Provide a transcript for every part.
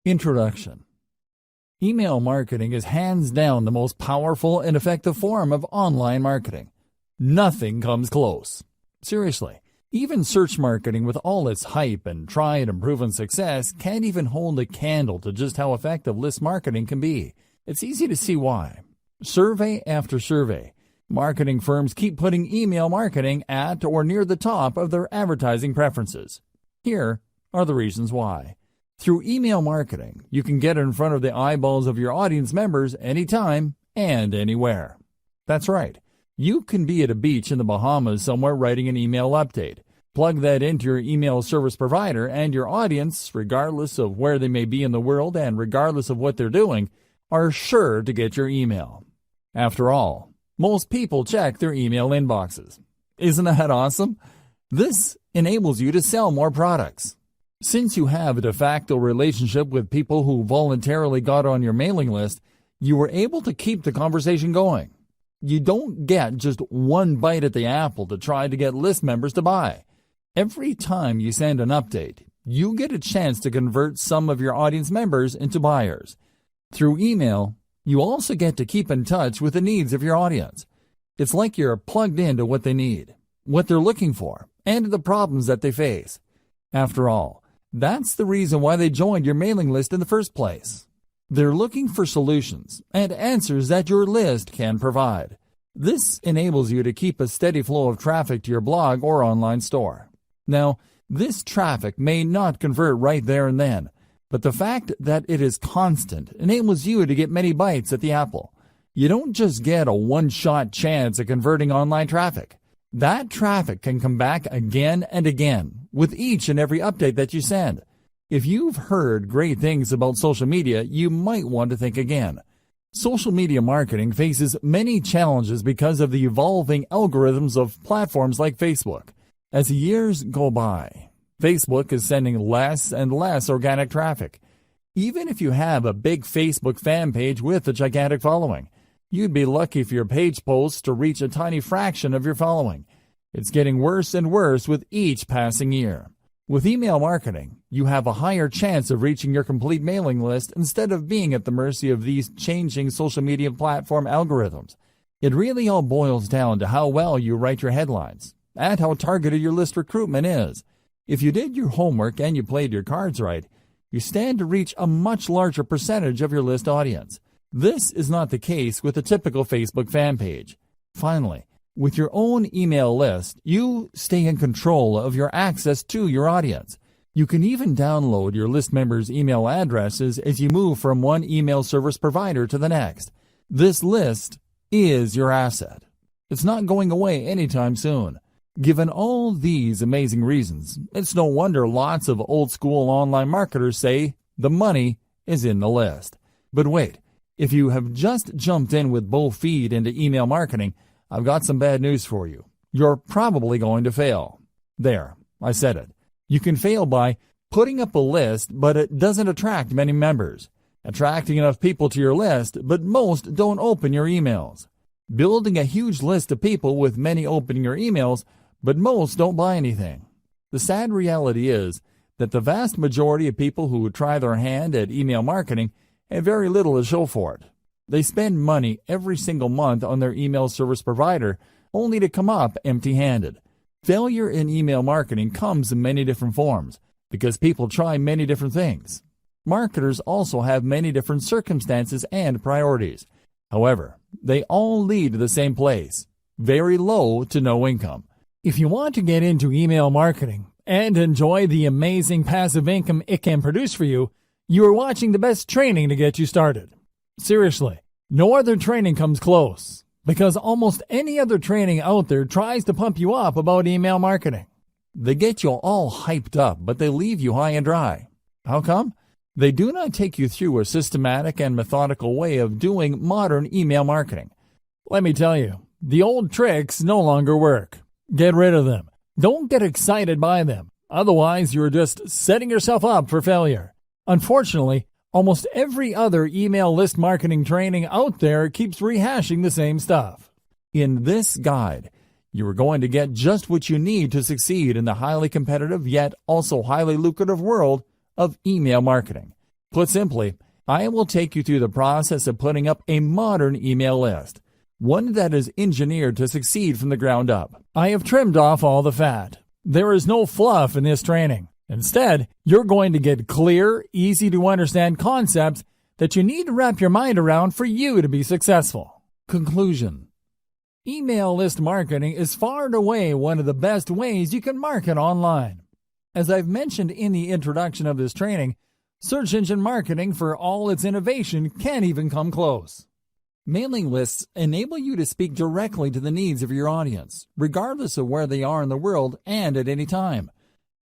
Introduction. Email marketing is hands down the most powerful and effective form of online marketing. Nothing comes close. Seriously, even search marketing with all its hype and tried and proven success can't even hold a candle to just how effective list marketing can be. It's easy to see why. Survey after survey, marketing firms keep putting email marketing at or near the top of their advertising preferences. Here are the reasons why. Through email marketing, you can get in front of the eyeballs of your audience members anytime and anywhere. That's right. You can be at a beach in the Bahamas somewhere writing an email update. Plug that into your email service provider, and your audience, regardless of where they may be in the world and regardless of what they're doing, are sure to get your email. After all, most people check their email inboxes. Isn't that awesome? This enables you to sell more products. Since you have a de facto relationship with people who voluntarily got on your mailing list, you were able to keep the conversation going. You don't get just one bite at the apple to try to get list members to buy. Every time you send an update, you get a chance to convert some of your audience members into buyers. Through email, you also get to keep in touch with the needs of your audience. It's like you're plugged into what they need, what they're looking for, and the problems that they face. After all, that's the reason why they joined your mailing list in the first place. They're looking for solutions and answers that your list can provide. This enables you to keep a steady flow of traffic to your blog or online store. Now, this traffic may not convert right there and then, but the fact that it is constant enables you to get many bites at the apple. You don't just get a one-shot chance at converting online traffic. That traffic can come back again and again with each and every update that you send. If you've heard great things about social media, you might want to think again. Social media marketing faces many challenges because of the evolving algorithms of platforms like Facebook. As the years go by, Facebook is sending less and less organic traffic. Even if you have a big Facebook fan page with a gigantic following, you'd be lucky for your page posts to reach a tiny fraction of your following. It's getting worse and worse with each passing year. With email marketing, you have a higher chance of reaching your complete mailing list instead of being at the mercy of these changing social media platform algorithms. It really all boils down to how well you write your headlines and how targeted your list recruitment is. If you did your homework and you played your cards right, you stand to reach a much larger percentage of your list audience. This is not the case with a typical Facebook fan page. Finally, with your own email list, you stay in control of your access to your audience. You can even download your list members' email addresses as you move from one email service provider to the next. This list is your asset. It's not going away anytime soon. Given all these amazing reasons, it's no wonder lots of old-school online marketers say the money is in the list. But wait. If you have just jumped in with both feet into email marketing, I've got some bad news for you. You're probably going to fail. There, I said it. You can fail by putting up a list, but it doesn't attract many members. Attracting enough people to your list, but most don't open your emails. Building a huge list of people with many opening your emails, but most don't buy anything. The sad reality is that the vast majority of people who try their hand at email marketing have very little to show for it. They spend money every single month on their email service provider only to come up empty-handed. Failure in email marketing comes in many different forms because people try many different things. Marketers also have many different circumstances and priorities. However, they all lead to the same place: very low to no income. If you want to get into email marketing and enjoy the amazing passive income it can produce for you, you are watching the best training to get you started. Seriously, no other training comes close, because almost any other training out there tries to pump you up about email marketing. They get you all hyped up, but they leave you high and dry. How come? They do not take you through a systematic and methodical way of doing modern email marketing. Let me tell you, the old tricks no longer work. Get rid of them. Don't get excited by them. Otherwise, you're just setting yourself up for failure. Unfortunately, almost every other email list marketing training out there keeps rehashing the same stuff. In this guide, you are going to get just what you need to succeed in the highly competitive yet also highly lucrative world of email marketing. Put simply, I will take you through the process of putting up a modern email list, one that is engineered to succeed from the ground up. I have trimmed off all the fat. There is no fluff in this training. Instead, you're going to get clear, easy to understand concepts that you need to wrap your mind around for you to be successful. Conclusion. Email list marketing is far and away one of the best ways you can market online. As I've mentioned in the introduction of this training, search engine marketing, for all its innovation, can't even come close. Mailing lists enable you to speak directly to the needs of your audience, regardless of where they are in the world and at any time.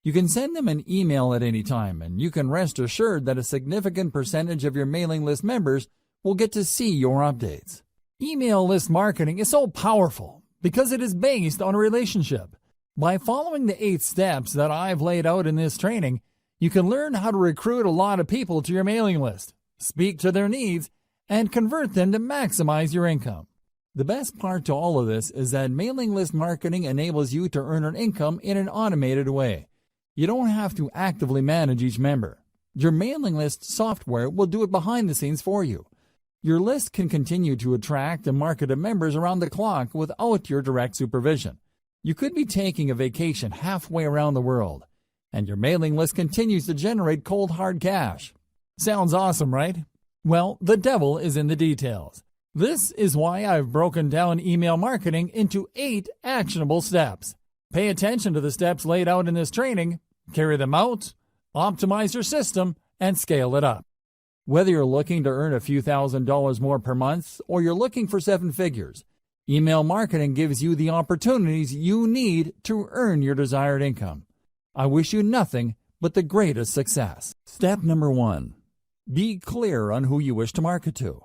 You can send them an email at any time, and you can rest assured that a significant percentage of your mailing list members will get to see your updates. Email list marketing is so powerful because it is based on a relationship. By following the 8 steps that I've laid out in this training, you can learn how to recruit a lot of people to your mailing list, speak to their needs, and convert them to maximize your income. The best part to all of this is that mailing list marketing enables you to earn an income in an automated way. You don't have to actively manage each member. Your mailing list software will do it behind the scenes for you. Your list can continue to attract and market to members around the clock without your direct supervision. You could be taking a vacation halfway around the world, and your mailing list continues to generate cold hard cash. Sounds awesome, right? Well, the devil is in the details. This is why I've broken down email marketing into 8 actionable steps. Pay attention to the steps laid out in this training, carry them out, optimize your system, and scale it up. Whether you're looking to earn a few $1,000s more per month or you're looking for 7 figures, email marketing gives you the opportunities you need to earn your desired income. I wish you nothing but the greatest success. Step number 1. Be clear on who you wish to market to.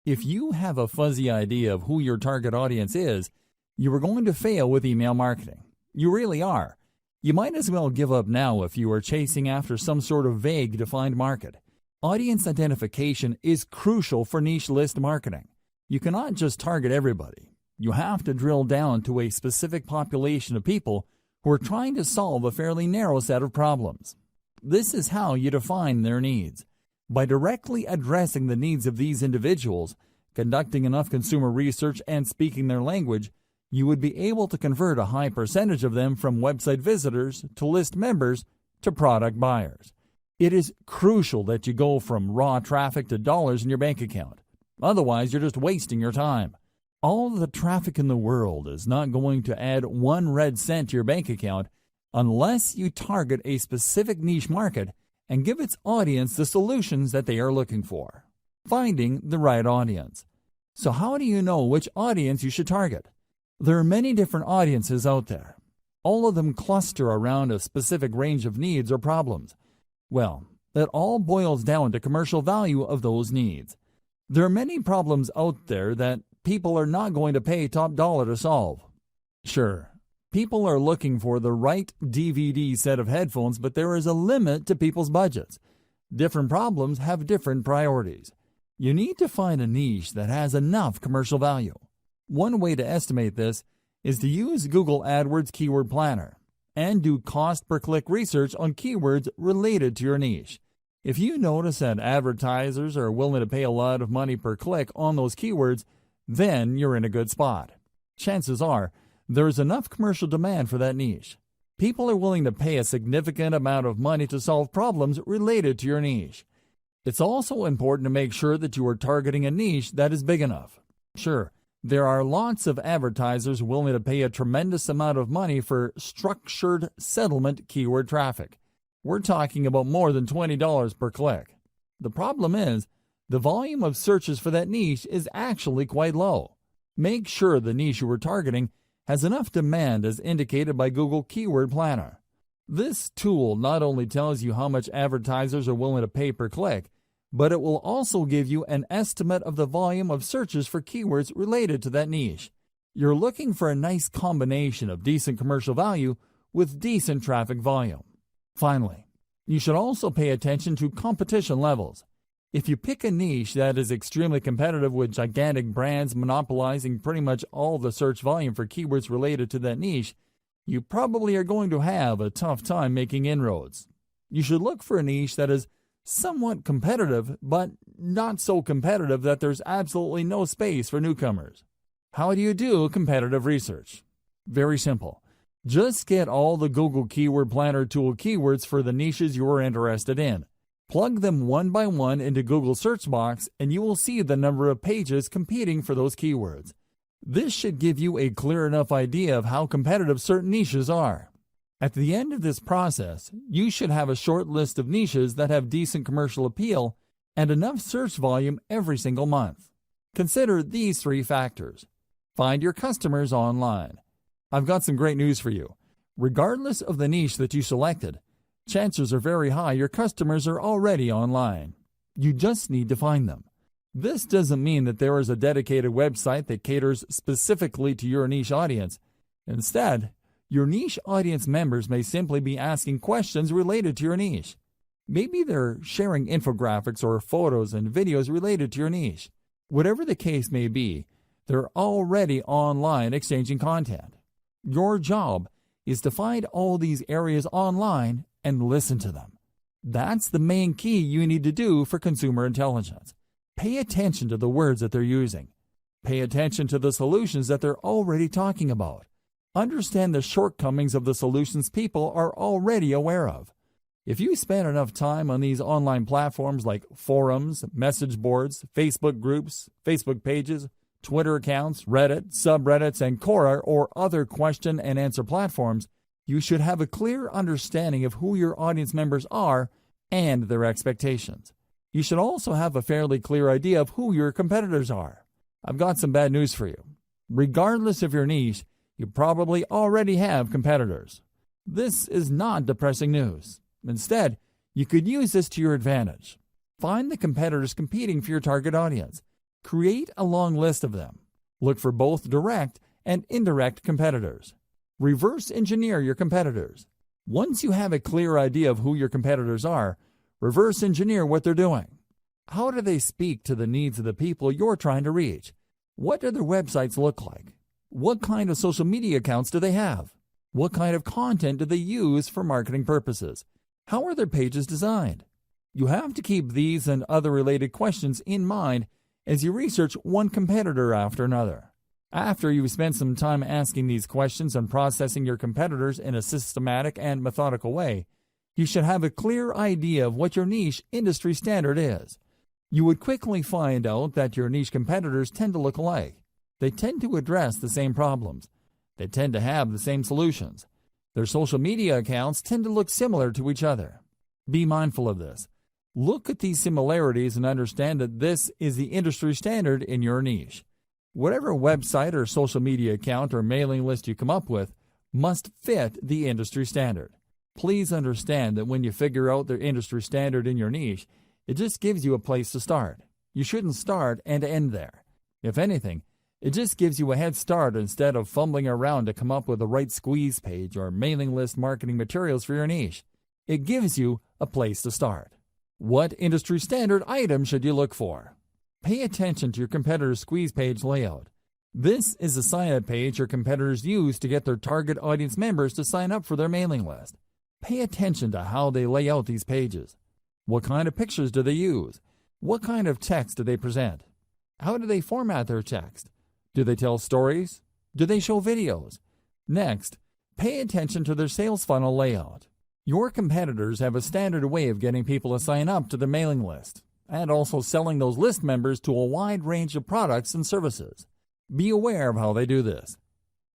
If you have a fuzzy idea of who your target audience is, you are going to fail with email marketing. You really are. You might as well give up now if you are chasing after some sort of vague defined market. Audience identification is crucial for niche list marketing. You cannot just target everybody. You have to drill down to a specific population of people who are trying to solve a fairly narrow set of problems. This is how you define their needs. By directly addressing the needs of these individuals, conducting enough consumer research, and speaking their language, you would be able to convert a high percentage of them from website visitors to list members to product buyers. It is crucial that you go from raw traffic to dollars in your bank account. Otherwise, you're just wasting your time. All the traffic in the world is not going to add 1 red cent to your bank account unless you target a specific niche market and give its audience the solutions that they are looking for. Finding the right audience. So how do you know which audience you should target? There are many different audiences out there. All of them cluster around a specific range of needs or problems. Well, it all boils down to commercial value of those needs. There are many problems out there that people are not going to pay top dollar to solve. Sure, people are looking for the right DVD set of headphones, but there is a limit to people's budgets. Different problems have different priorities. You need to find a niche that has enough commercial value. One way to estimate this is to use Google AdWords Keyword Planner and do cost per click research on keywords related to your niche. If you notice that advertisers are willing to pay a lot of money per click on those keywords, then you're in a good spot. Chances are there is enough commercial demand for that niche. People are willing to pay a significant amount of money to solve problems related to your niche. It's also important to make sure that you are targeting a niche that is big enough. Sure, there are lots of advertisers willing to pay a tremendous amount of money for structured settlement keyword traffic. We're talking about more than $20 per click. The problem is, the volume of searches for that niche is actually quite low. Make sure the niche you are targeting has enough demand as indicated by Google Keyword Planner. This tool not only tells you how much advertisers are willing to pay per click, but it will also give you an estimate of the volume of searches for keywords related to that niche. You're looking for a nice combination of decent commercial value with decent traffic volume. Finally, you should also pay attention to competition levels. If you pick a niche that is extremely competitive with gigantic brands monopolizing pretty much all the search volume for keywords related to that niche, you probably are going to have a tough time making inroads. You should look for a niche that is somewhat competitive, but not so competitive that there's absolutely no space for newcomers. How do you do competitive research? Very simple. Just get all the Google Keyword Planner tool keywords for the niches you're interested in. Plug them one by one into Google search box and you will see the number of pages competing for those keywords. This should give you a clear enough idea of how competitive certain niches are. At the end of this process, you should have a short list of niches that have decent commercial appeal and enough search volume every single month. Consider these 3 factors. Find your customers online. I've got some great news for you. Regardless of the niche that you selected, chances are very high your customers are already online. You just need to find them. This doesn't mean that there is a dedicated website that caters specifically to your niche audience. Instead, your niche audience members may simply be asking questions related to your niche. Maybe they're sharing infographics or photos and videos related to your niche. Whatever the case may be, they're already online exchanging content. Your job is to find all these areas online and listen to them. That's the main key you need to do for consumer intelligence. Pay attention to the words that they're using. Pay attention to the solutions that they're already talking about. Understand the shortcomings of the solutions people are already aware of. If you spend enough time on these online platforms like forums, message boards, Facebook groups, Facebook pages, Twitter accounts, Reddit, subreddits, and Quora or other question and answer platforms, you should have a clear understanding of who your audience members are and their expectations. You should also have a fairly clear idea of who your competitors are. I've got some bad news for you. Regardless of your niche, you probably already have competitors. This is not depressing news. Instead, you could use this to your advantage. Find the competitors competing for your target audience. Create a long list of them. Look for both direct and indirect competitors. Reverse engineer your competitors. Once you have a clear idea of who your competitors are, reverse engineer what they're doing. How do they speak to the needs of the people you're trying to reach? What do their websites look like? What kind of social media accounts do they have? What kind of content do they use for marketing purposes? How are their pages designed? You have to keep these and other related questions in mind as you research one competitor after another. After you've spent some time asking these questions and processing your competitors in a systematic and methodical way, you should have a clear idea of what your niche industry standard is. You would quickly find out that your niche competitors tend to look alike. They tend to address the same problems. They tend to have the same solutions. Their social media accounts tend to look similar to each other. Be mindful of this. Look at these similarities and understand that this is the industry standard in your niche. Whatever website or social media account or mailing list you come up with must fit the industry standard. Please understand that when you figure out the industry standard in your niche, it just gives you a place to start. You shouldn't start and end there. If anything, it just gives you a head start instead of fumbling around to come up with the right squeeze page or mailing list marketing materials for your niche. It gives you a place to start. What industry standard item should you look for? Pay attention to your competitor's squeeze page layout. This is the sign-up page your competitors use to get their target audience members to sign up for their mailing list. Pay attention to how they lay out these pages. What kind of pictures do they use? What kind of text do they present? How do they format their text? Do they tell stories? Do they show videos? Next, pay attention to their sales funnel layout. Your competitors have a standard way of getting people to sign up to their mailing list, and also selling those list members to a wide range of products and services. Be aware of how they do this.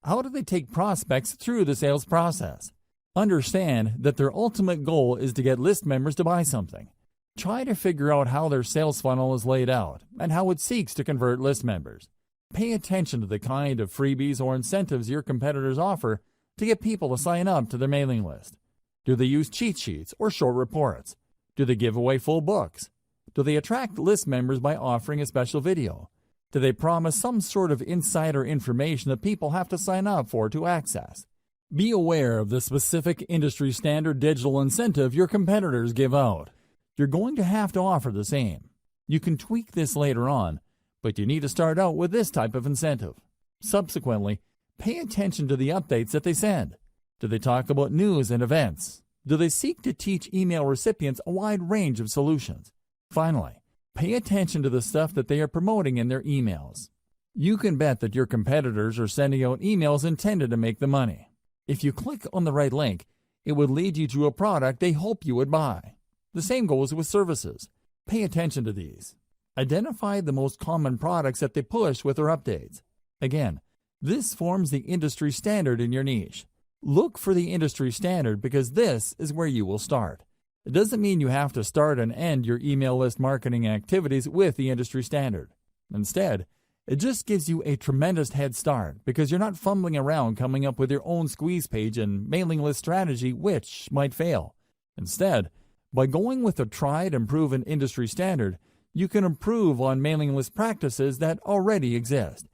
How do they take prospects through the sales process? Understand that their ultimate goal is to get list members to buy something. Try to figure out how their sales funnel is laid out and how it seeks to convert list members. Pay attention to the kind of freebies or incentives your competitors offer to get people to sign up to their mailing list. Do they use cheat sheets or short reports? Do they give away full books? Do they attract list members by offering a special video? Do they promise some sort of insider information that people have to sign up for to access? Be aware of the specific industry standard digital incentive your competitors give out. You're going to have to offer the same. You can tweak this later on, but you need to start out with this type of incentive. Subsequently, pay attention to the updates that they send. Do they talk about news and events? do they seek to teach email recipients a wide range of solutions? Finally, pay attention to the stuff that they are promoting in their emails. You can bet that your competitors are sending out emails intended to make them money. If you click on the right link, it would lead you to a product they hope you would buy. The same goes with services. Pay attention to these. Identify the most common products that they push with their updates. Again, this forms the industry standard in your niche. Look for the industry standard because this is where you will start. It doesn't mean you have to start and end your email list marketing activities with the industry standard. Instead, it just gives you a tremendous head start because you're not fumbling around coming up with your own squeeze page and mailing list strategy which might fail. Instead, by going with a tried and proven industry standard, you can improve on mailing list practices that already exist.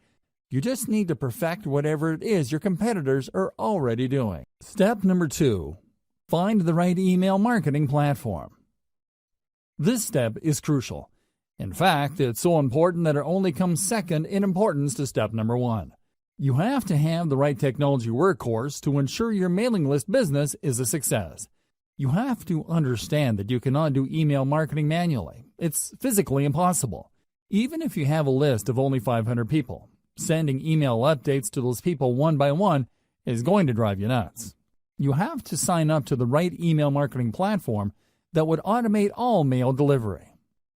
You just need to perfect whatever it is your competitors are already doing. Step number 2. Find the right email marketing platform. This step is crucial. In fact, it's so important that it only comes second in importance to step number 1. You have to have the right technology workhorse to ensure your mailing list business is a success. You have to understand that you cannot do email marketing manually. It's physically impossible. Even if you have a list of only 500 people, sending email updates to those people one by one is going to drive you nuts. You have to sign up to the right email marketing platform that would automate all mail delivery.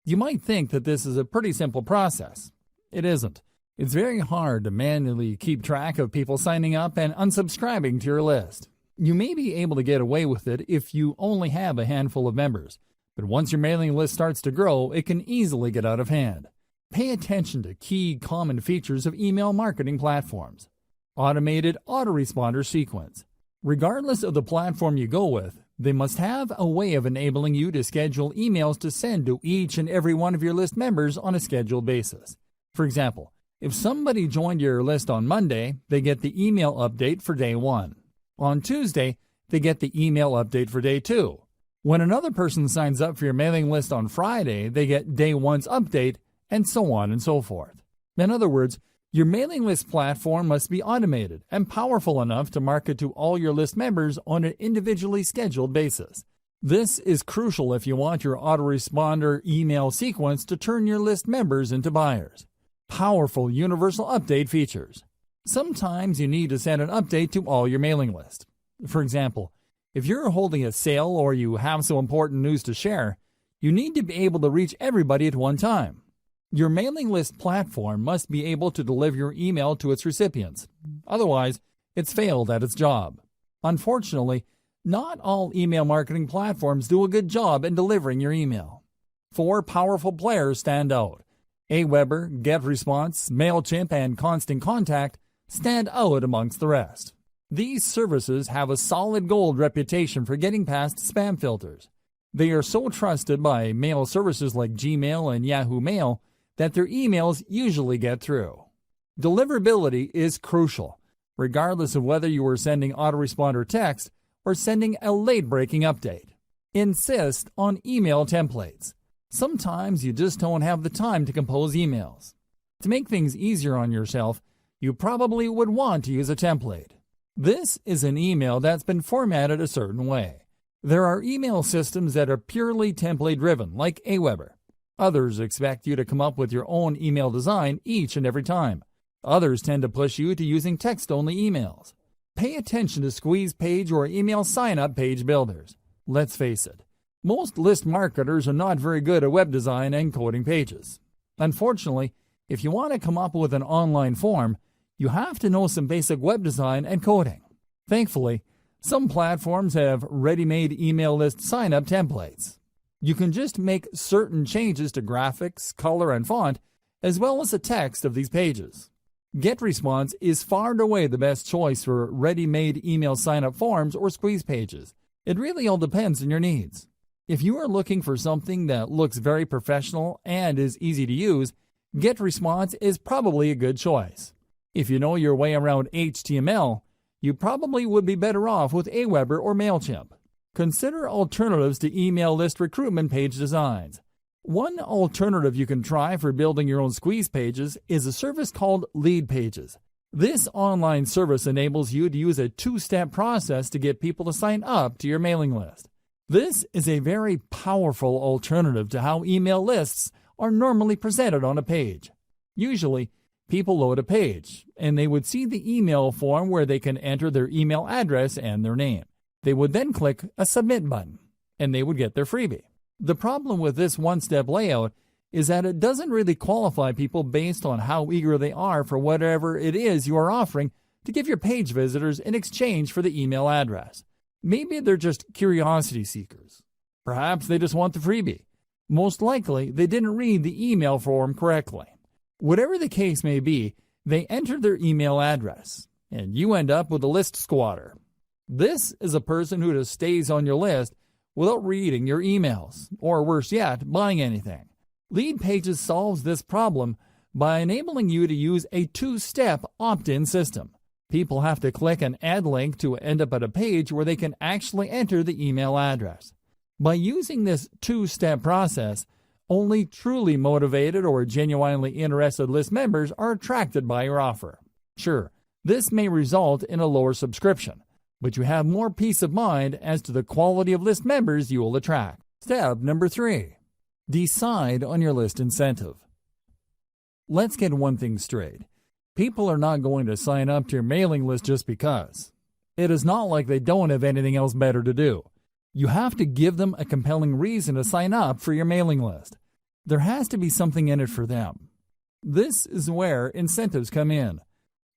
You might think that this is a pretty simple process. It isn't. It's very hard to manually keep track of people signing up and unsubscribing to your list. You may be able to get away with it if you only have a handful of members, but once your mailing list starts to grow, it can easily get out of hand. Pay attention to key common features of email marketing platforms. Automated autoresponder sequence. Regardless of the platform you go with, they must have a way of enabling you to schedule emails to send to each and every one of your list members on a scheduled basis. For example, if somebody joined your list on Monday, they get the email update for day 1. On Tuesday, they get the email update for day 2. When another person signs up for your mailing list on Friday, they get day 1's update, and so on and so forth. In other words, your mailing list platform must be automated and powerful enough to market to all your list members on an individually scheduled basis. This is crucial if you want your autoresponder email sequence to turn your list members into buyers. Powerful universal update features. Sometimes you need to send an update to all your mailing list. For example, if you're holding a sale or you have some important news to share, you need to be able to reach everybody at one time. Your mailing list platform must be able to deliver your email to its recipients. Otherwise, it's failed at its job. Unfortunately, not all email marketing platforms do a good job in delivering your email. 4 powerful players stand out. Aweber, GetResponse, MailChimp, and Constant Contact stand out amongst the rest. These services have a solid gold reputation for getting past spam filters. They are so trusted by mail services like Gmail and Yahoo Mail that their emails usually get through. Deliverability is crucial, regardless of whether you are sending autoresponder text or sending a late-breaking update. Insist on email templates. Sometimes you just don't have the time to compose emails. To make things easier on yourself, you probably would want to use a template. This is an email that's been formatted a certain way. There are email systems that are purely template-driven, like Aweber. Others expect you to come up with your own email design each and every time. Others tend to push you to using text-only emails. Pay attention to squeeze page or email sign-up page builders. Let's face it, most list marketers are not very good at web design and coding pages. Unfortunately, if you want to come up with an online form, you have to know some basic web design and coding. Thankfully, some platforms have ready-made email list sign-up templates. You can just make certain changes to graphics, color, and font, as well as the text of these pages. GetResponse is far and away the best choice for ready-made email sign-up forms or squeeze pages. It really all depends on your needs. If you are looking for something that looks very professional and is easy to use, GetResponse is probably a good choice. If you know your way around HTML, you probably would be better off with Aweber or MailChimp. Consider alternatives to email list recruitment page designs. One alternative you can try for building your own squeeze pages is a service called Lead Pages. This online service enables you to use a two-step process to get people to sign up to your mailing list. This is a very powerful alternative to how email lists are normally presented on a page. Usually, people load a page, and they would see the email form where they can enter their email address and their name. They would then click a Submit button, and they would get their freebie. The problem with this one-step layout is that it doesn't really qualify people based on how eager they are for whatever it is you are offering to give your page visitors in exchange for the email address. Maybe they're just curiosity seekers. Perhaps they just want the freebie. Most likely, they didn't read the email form correctly. Whatever the case may be, they entered their email address, and you end up with a list squatter. This is a person who just stays on your list without reading your emails, or worse yet, buying anything. Lead Pages solves this problem by enabling you to use a two-step opt-in system. People have to click an add link to end up at a page where they can actually enter the email address. By using this two-step process, only truly motivated or genuinely interested list members are attracted by your offer. Sure, this may result in a lower subscription, but you have more peace of mind as to the quality of list members you will attract. Step number 3. Decide on your list incentive. Let's get one thing straight. People are not going to sign up to your mailing list just because. It is not like they don't have anything else better to do. You have to give them a compelling reason to sign up for your mailing list. There has to be something in it for them. This is where incentives come in.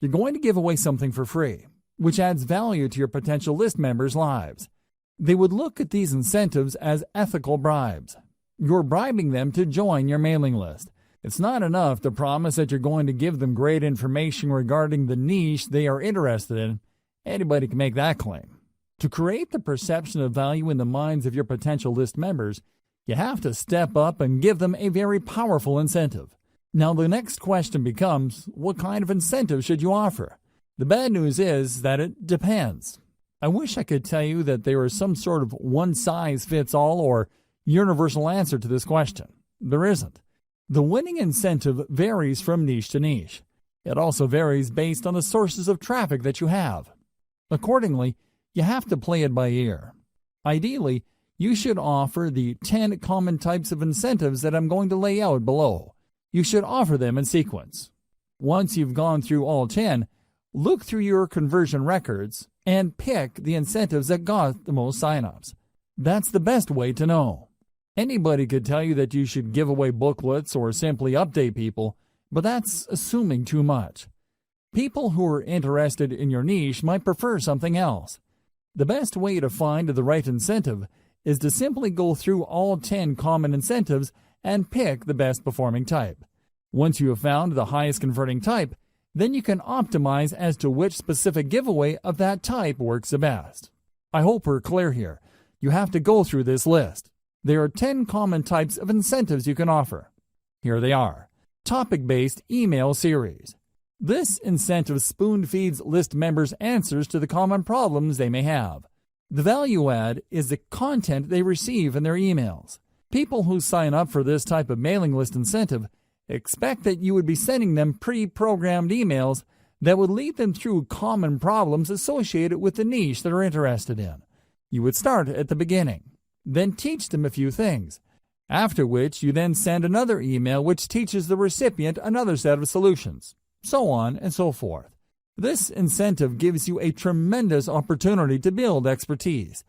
You're going to give away something for free, which adds value to your potential list members' lives. They would look at these incentives as ethical bribes. You're bribing them to join your mailing list. It's not enough to promise that you're going to give them great information regarding the niche they are interested in. Anybody can make that claim. To create the perception of value in the minds of your potential list members, you have to step up and give them a very powerful incentive. Now, the next question becomes, what kind of incentive should you offer? The bad news is that it depends. I wish I could tell you that there is some sort of one-size-fits-all or universal answer to this question. There isn't. The winning incentive varies from niche to niche. It also varies based on the sources of traffic that you have. Accordingly, you have to play it by ear. Ideally, you should offer the 10 common types of incentives that I'm going to lay out below. You should offer them in sequence. Once you've gone through all 10, look through your conversion records and pick the incentives that got the most signups. That's the best way to know. Anybody could tell you that you should give away booklets or simply update people, but that's assuming too much. People who are interested in your niche might prefer something else. The best way to find the right incentive is to simply go through all 10 common incentives and pick the best performing type. Once you have found the highest converting type, then you can optimize as to which specific giveaway of that type works the best. I hope we're clear here. You have to go through this list. There are 10 common types of incentives you can offer. Here they are. Topic-based email series. This incentive spoon-feeds list members answers to the common problems they may have. The value add is the content they receive in their emails. People who sign up for this type of mailing list incentive expect that you would be sending them pre-programmed emails that would lead them through common problems associated with the niche they're interested in. You would start at the beginning, then teach them a few things, after which you then send another email which teaches the recipient another set of solutions, so on and so forth. This incentive gives you a tremendous opportunity to build expertise.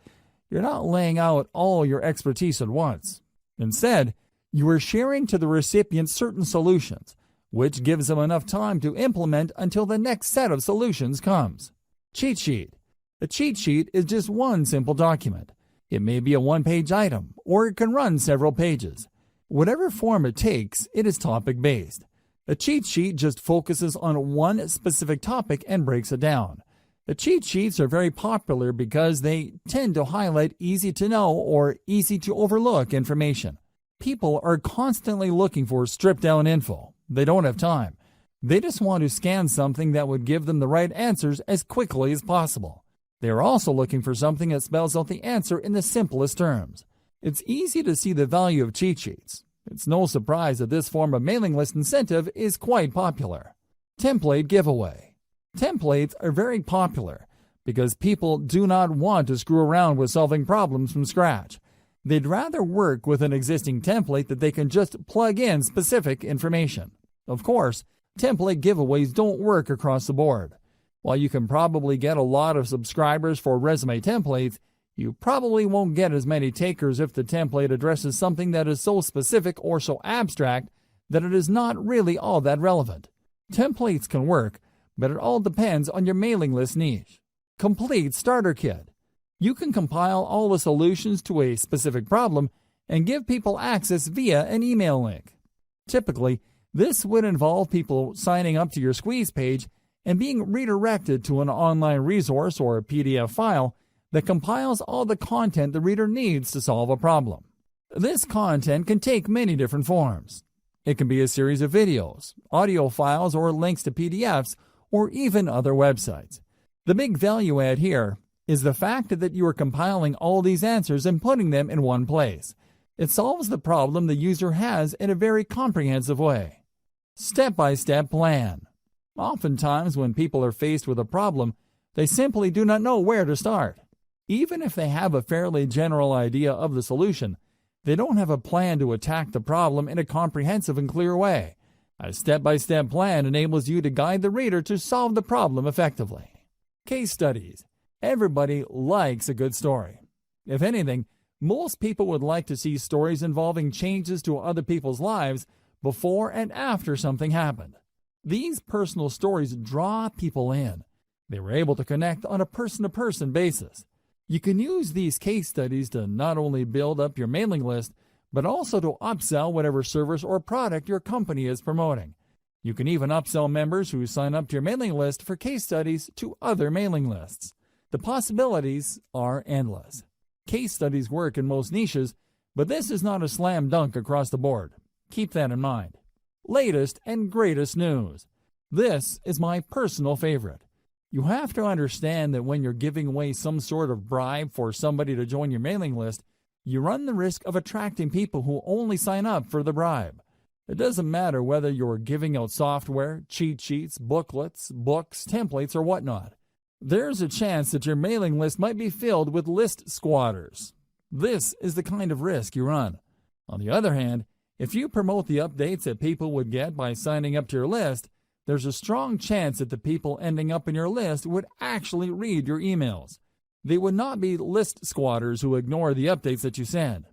You're not laying out all your expertise at once. Instead, you are sharing to the recipient certain solutions, which gives them enough time to implement until the next set of solutions comes. Cheat sheet. A cheat sheet is just one simple document. It may be a one-page item, or it can run several pages. Whatever form it takes, it is topic-based. A cheat sheet just focuses on one specific topic and breaks it down. The cheat sheets are very popular because they tend to highlight easy-to-know or easy-to-overlook information. People are constantly looking for stripped-down info. They don't have time. They just want to scan something that would give them the right answers as quickly as possible. They are also looking for something that spells out the answer in the simplest terms. It's easy to see the value of cheat sheets. It's no surprise that this form of mailing list incentive is quite popular. Template giveaway. Templates are very popular because people do not want to screw around with solving problems from scratch. They'd rather work with an existing template that they can just plug in specific information. Of course, template giveaways don't work across the board. While you can probably get a lot of subscribers for resume templates, you probably won't get as many takers if the template addresses something that is so specific or so abstract that it is not really all that relevant. Templates can work, but it all depends on your mailing list niche. Complete Starter Kit. You can compile all the solutions to a specific problem and give people access via an email link. Typically, this would involve people signing up to your squeeze page and being redirected to an online resource or a PDF file that compiles all the content the reader needs to solve a problem. This content can take many different forms. It can be a series of videos, audio files, or links to PDFs, or even other websites. The big value add here is the fact that you are compiling all these answers and putting them in one place. It solves the problem the user has in a very comprehensive way. Step-by-step plan. Oftentimes, when people are faced with a problem, they simply do not know where to start. Even if they have a fairly general idea of the solution, they don't have a plan to attack the problem in a comprehensive and clear way. A step-by-step plan enables you to guide the reader to solve the problem effectively. Case studies. Everybody likes a good story. If anything, most people would like to see stories involving changes to other people's lives before and after something happened. These personal stories draw people in. They were able to connect on a person-to-person basis. You can use these case studies to not only build up your mailing list, but also to upsell whatever service or product your company is promoting. You can even upsell members who sign up to your mailing list for case studies to other mailing lists. The possibilities are endless. Case studies work in most niches, but this is not a slam dunk across the board. Keep that in mind. Latest and greatest news. This is my personal favorite. You have to understand that when you're giving away some sort of bribe for somebody to join your mailing list, you run the risk of attracting people who only sign up for the bribe. It doesn't matter whether you're giving out software, cheat sheets, booklets, books, templates, or whatnot. There's a chance that your mailing list might be filled with list squatters. This is the kind of risk you run. On the other hand, if you promote the updates that people would get by signing up to your list, there's a strong chance that the people ending up in your list would actually read your emails. They would not be list squatters who ignore the updates that you send.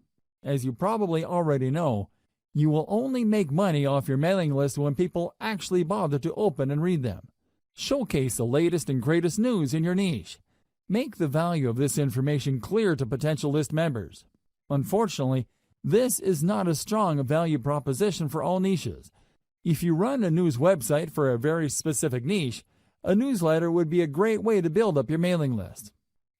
As you probably already know, you will only make money off your mailing list when people actually bother to open and read them. Showcase the latest and greatest news in your niche. Make the value of this information clear to potential list members. Unfortunately, this is not a strong value proposition for all niches. If you run a news website for a very specific niche, a newsletter would be a great way to build up your mailing list.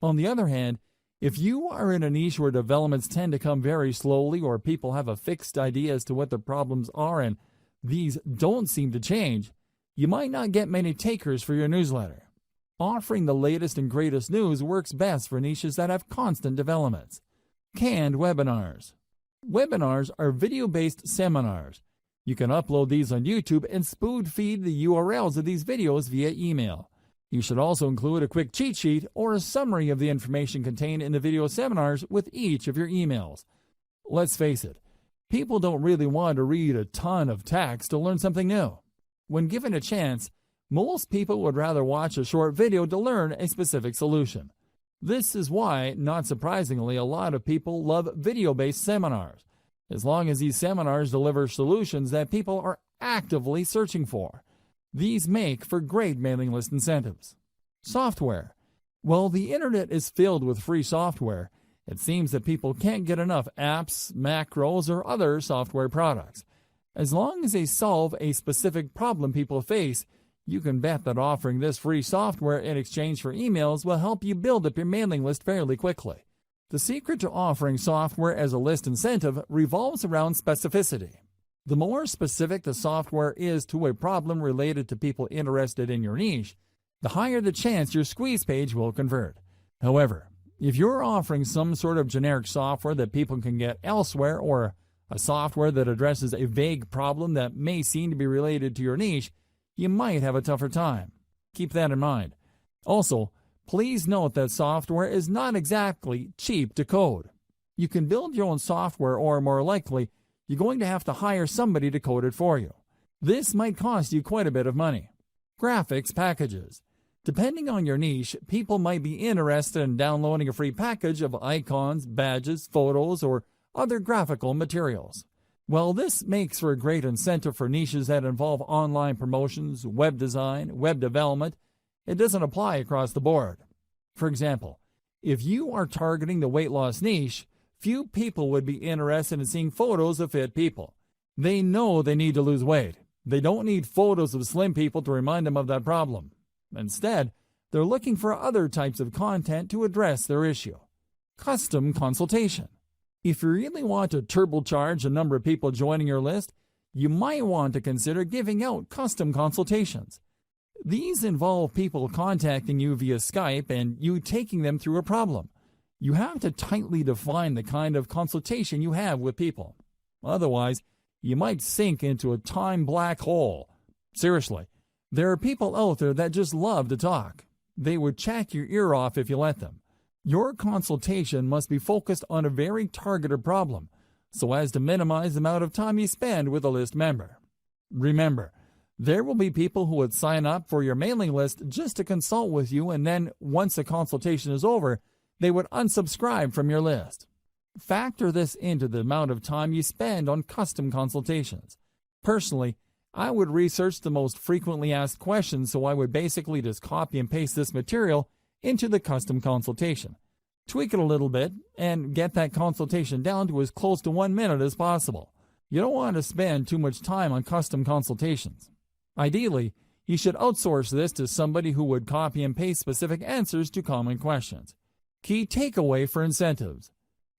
On the other hand, if you are in a niche where developments tend to come very slowly or people have a fixed idea as to what the problems are and these don't seem to change, you might not get many takers for your newsletter. Offering the latest and greatest news works best for niches that have constant developments. Canned webinars. Webinars are video-based seminars. You can upload these on YouTube and spoon feed the URLs of these videos via email. You should also include a quick cheat sheet or a summary of the information contained in the video seminars with each of your emails. Let's face it, people don't really want to read a ton of text to learn something new. When given a chance, most people would rather watch a short video to learn a specific solution. This is why, not surprisingly, a lot of people love video-based seminars, as long as these seminars deliver solutions that people are actively searching for. These make for great mailing list incentives. Software. While the internet is filled with free software, it seems that people can't get enough apps, macros, or other software products. As long as they solve a specific problem people face, you can bet that offering this free software in exchange for emails will help you build up your mailing list fairly quickly. The secret to offering software as a list incentive revolves around specificity. The more specific the software is to a problem related to people interested in your niche, the higher the chance your squeeze page will convert. However, if you're offering some sort of generic software that people can get elsewhere, or a software that addresses a vague problem that may seem to be related to your niche, you might have a tougher time. Keep that in mind. Also, please note that software is not exactly cheap to code. You can build your own software, or more likely, you're going to have to hire somebody to code it for you. This might cost you quite a bit of money. Graphics packages. Depending on your niche, people might be interested in downloading a free package of icons, badges, photos, or other graphical materials. Well, this makes for a great incentive for niches that involve online promotions, web design, web development. It doesn't apply across the board. For example, if you are targeting the weight loss niche, few people would be interested in seeing photos of fit people. They know they need to lose weight. They don't need photos of slim people to remind them of that problem. Instead, they're looking for other types of content to address their issue. Custom consultation. If you really want to turbocharge the number of people joining your list, you might want to consider giving out custom consultations. These involve people contacting you via Skype and you taking them through a problem. You have to tightly define the kind of consultation you have with people. Otherwise, you might sink into a time black hole. Seriously, there are people out there that just love to talk. They would chat your ear off if you let them. Your consultation must be focused on a very targeted problem, so as to minimize the amount of time you spend with a list member. Remember, there will be people who would sign up for your mailing list just to consult with you, and then once the consultation is over, they would unsubscribe from your list. Factor this into the amount of time you spend on custom consultations. Personally, I would research the most frequently asked questions, so I would basically just copy and paste this material into the custom consultation. Tweak it a little bit and get that consultation down to as close to 1 minute as possible. You don't want to spend too much time on custom consultations. Ideally, you should outsource this to somebody who would copy and paste specific answers to common questions. Key takeaway for incentives.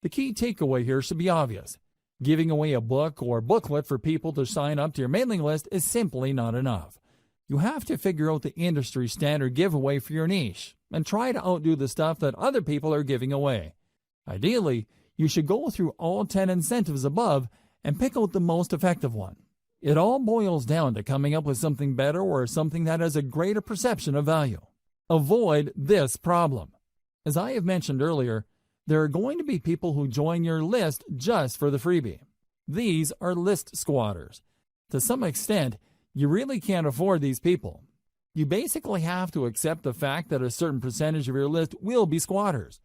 The key takeaway here should be obvious. Giving away a book or booklet for people to sign up to your mailing list is simply not enough. You have to figure out the industry standard giveaway for your niche and try to outdo the stuff that other people are giving away. Ideally, you should go through all 10 incentives above and pick out the most effective one. It all boils down to coming up with something better or something that has a greater perception of value. Avoid this problem. As I have mentioned earlier, there are going to be people who join your list just for the freebie. These are list squatters. To some extent, you really can't afford these people. You basically have to accept the fact that a certain percentage of your list will be squatters.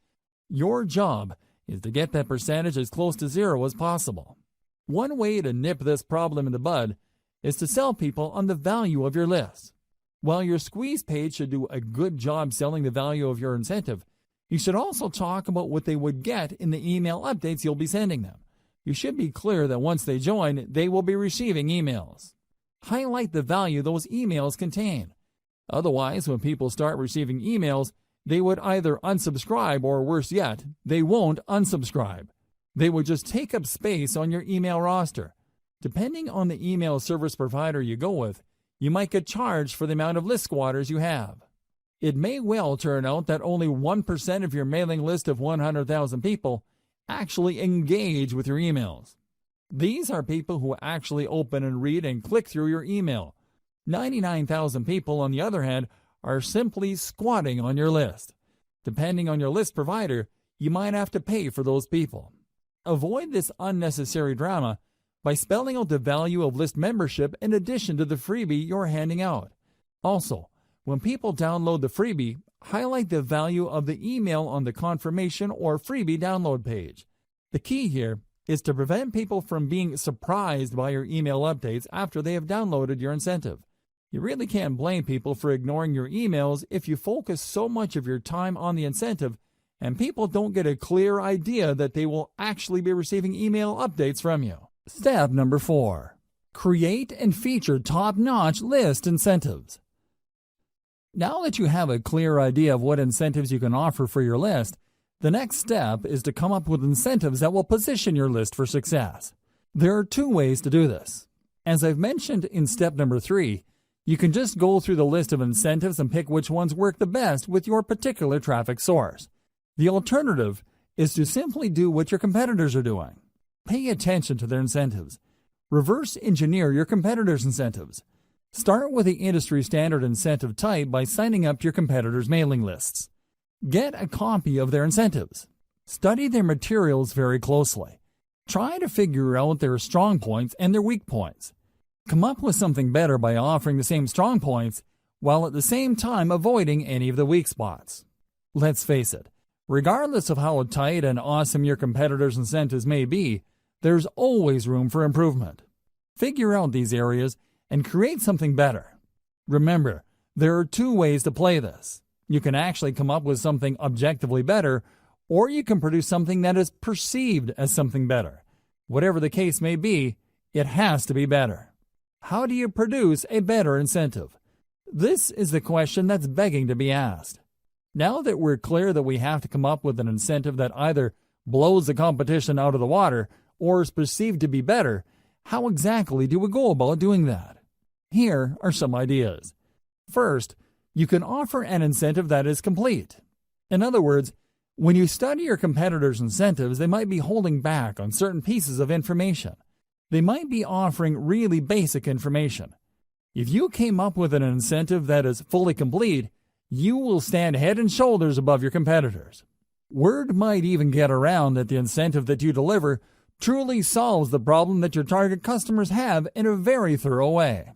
Your job is to get that percentage as close to zero as possible. One way to nip this problem in the bud is to sell people on the value of your list. While your squeeze page should do a good job selling the value of your incentive, you should also talk about what they would get in the email updates you'll be sending them. You should be clear that once they join, they will be receiving emails. Highlight the value those emails contain. Otherwise, when people start receiving emails, they would either unsubscribe or, worse yet, they won't unsubscribe. They would just take up space on your email roster. Depending on the email service provider you go with, you might get charged for the amount of list squatters you have. It may well turn out that only 1% of your mailing list of 100,000 people actually engage with your emails. These are people who actually open and read and click through your email. 99,000 people, on the other hand, are simply squatting on your list. Depending on your list provider, you might have to pay for those people. Avoid this unnecessary drama by spelling out the value of list membership in addition to the freebie you're handing out. Also, when people download the freebie, highlight the value of the email on the confirmation or freebie download page. The key here is to prevent people from being surprised by your email updates after they have downloaded your incentive. You really can't blame people for ignoring your emails if you focus so much of your time on the incentive and people don't get a clear idea that they will actually be receiving email updates from you. Step number 4. Create and feature top-notch list incentives. Now that you have a clear idea of what incentives you can offer for your list, the next step is to come up with incentives that will position your list for success. There are 2 ways to do this. As I've mentioned in step number 3, you can just go through the list of incentives and pick which ones work the best with your particular traffic source. The alternative is to simply do what your competitors are doing. Pay attention to their incentives. Reverse engineer your competitors' incentives. Start with the industry standard incentive type by signing up to your competitors' mailing lists. Get a copy of their incentives. Study their materials very closely. Try to figure out their strong points and their weak points. Come up with something better by offering the same strong points while at the same time avoiding any of the weak spots. Let's face it, regardless of how tight and awesome your competitors' incentives may be, there's always room for improvement. Figure out these areas and create something better. Remember, there are two ways to play this. You can actually come up with something objectively better, or you can produce something that is perceived as something better. Whatever the case may be, it has to be better. How do you produce a better incentive? This is the question that's begging to be asked. Now that we're clear that we have to come up with an incentive that either blows the competition out of the water or is perceived to be better, how exactly do we go about doing that? Here are some ideas. First, you can offer an incentive that is complete. In other words, when you study your competitors' incentives, they might be holding back on certain pieces of information. They might be offering really basic information. If you came up with an incentive that is fully complete, you will stand head and shoulders above your competitors. Word might even get around that the incentive that you deliver truly solves the problem that your target customers have in a very thorough way.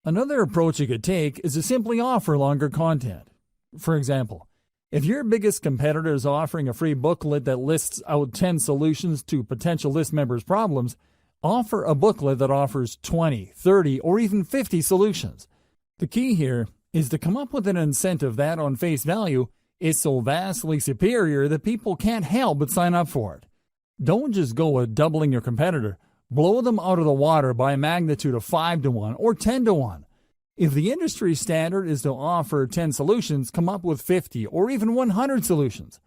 Another approach you could take is to simply offer longer content. For example, if your biggest competitor is offering a free booklet that lists out 10 solutions to potential list members' problems, offer a booklet that offers 20, 30, or even 50 solutions. The key here is to come up with an incentive that, on face value, is so vastly superior that people can't help but sign up for it. Don't just go with doubling your competitor. Blow them out of the water by a magnitude of 5 to 1 or 10 to 1. If the industry standard is to offer 10 solutions, come up with 50 or even 100 solutions.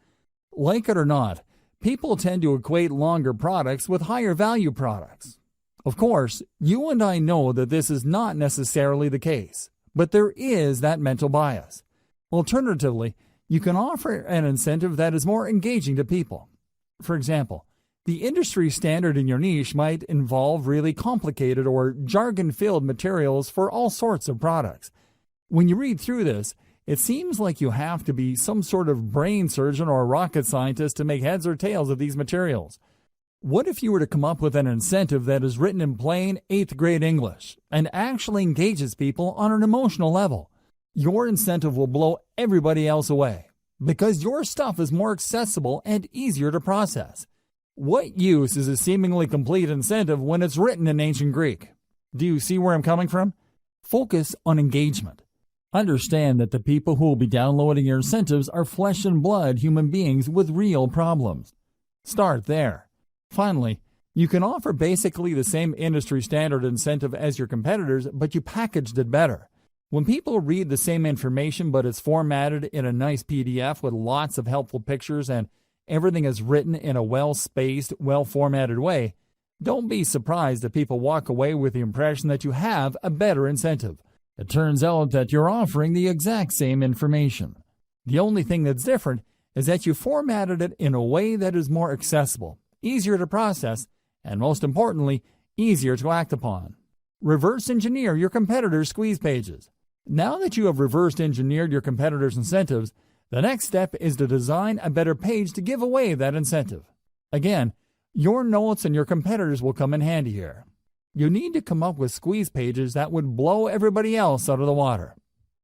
Like it or not, people tend to equate longer products with higher value products. Of course, you and I know that this is not necessarily the case, but there is that mental bias. Alternatively, you can offer an incentive that is more engaging to people. For example, the industry standard in your niche might involve really complicated or jargon-filled materials for all sorts of products. When you read through this, it seems like you have to be some sort of brain surgeon or rocket scientist to make heads or tails of these materials. What if you were to come up with an incentive that is written in plain 8th grade English and actually engages people on an emotional level? Your incentive will blow everybody else away because your stuff is more accessible and easier to process. What use is a seemingly complete incentive when it's written in ancient Greek? Do you see where I'm coming from? Focus on engagement. Understand that the people who will be downloading your incentives are flesh and blood human beings with real problems. Start there. Finally, you can offer basically the same industry standard incentive as your competitors, but you packaged it better. When people read the same information but it's formatted in a nice PDF with lots of helpful pictures and everything is written in a well-spaced, well-formatted way, don't be surprised that people walk away with the impression that you have a better incentive. It turns out that you're offering the exact same information. The only thing that's different is that you formatted it in a way that is more accessible, easier to process, and most importantly, easier to act upon. Reverse engineer your competitors' squeeze pages. Now that you have reverse engineered your competitors' incentives, the next step is to design a better page to give away that incentive. Again, your notes and your competitors will come in handy here. You need to come up with squeeze pages that would blow everybody else out of the water.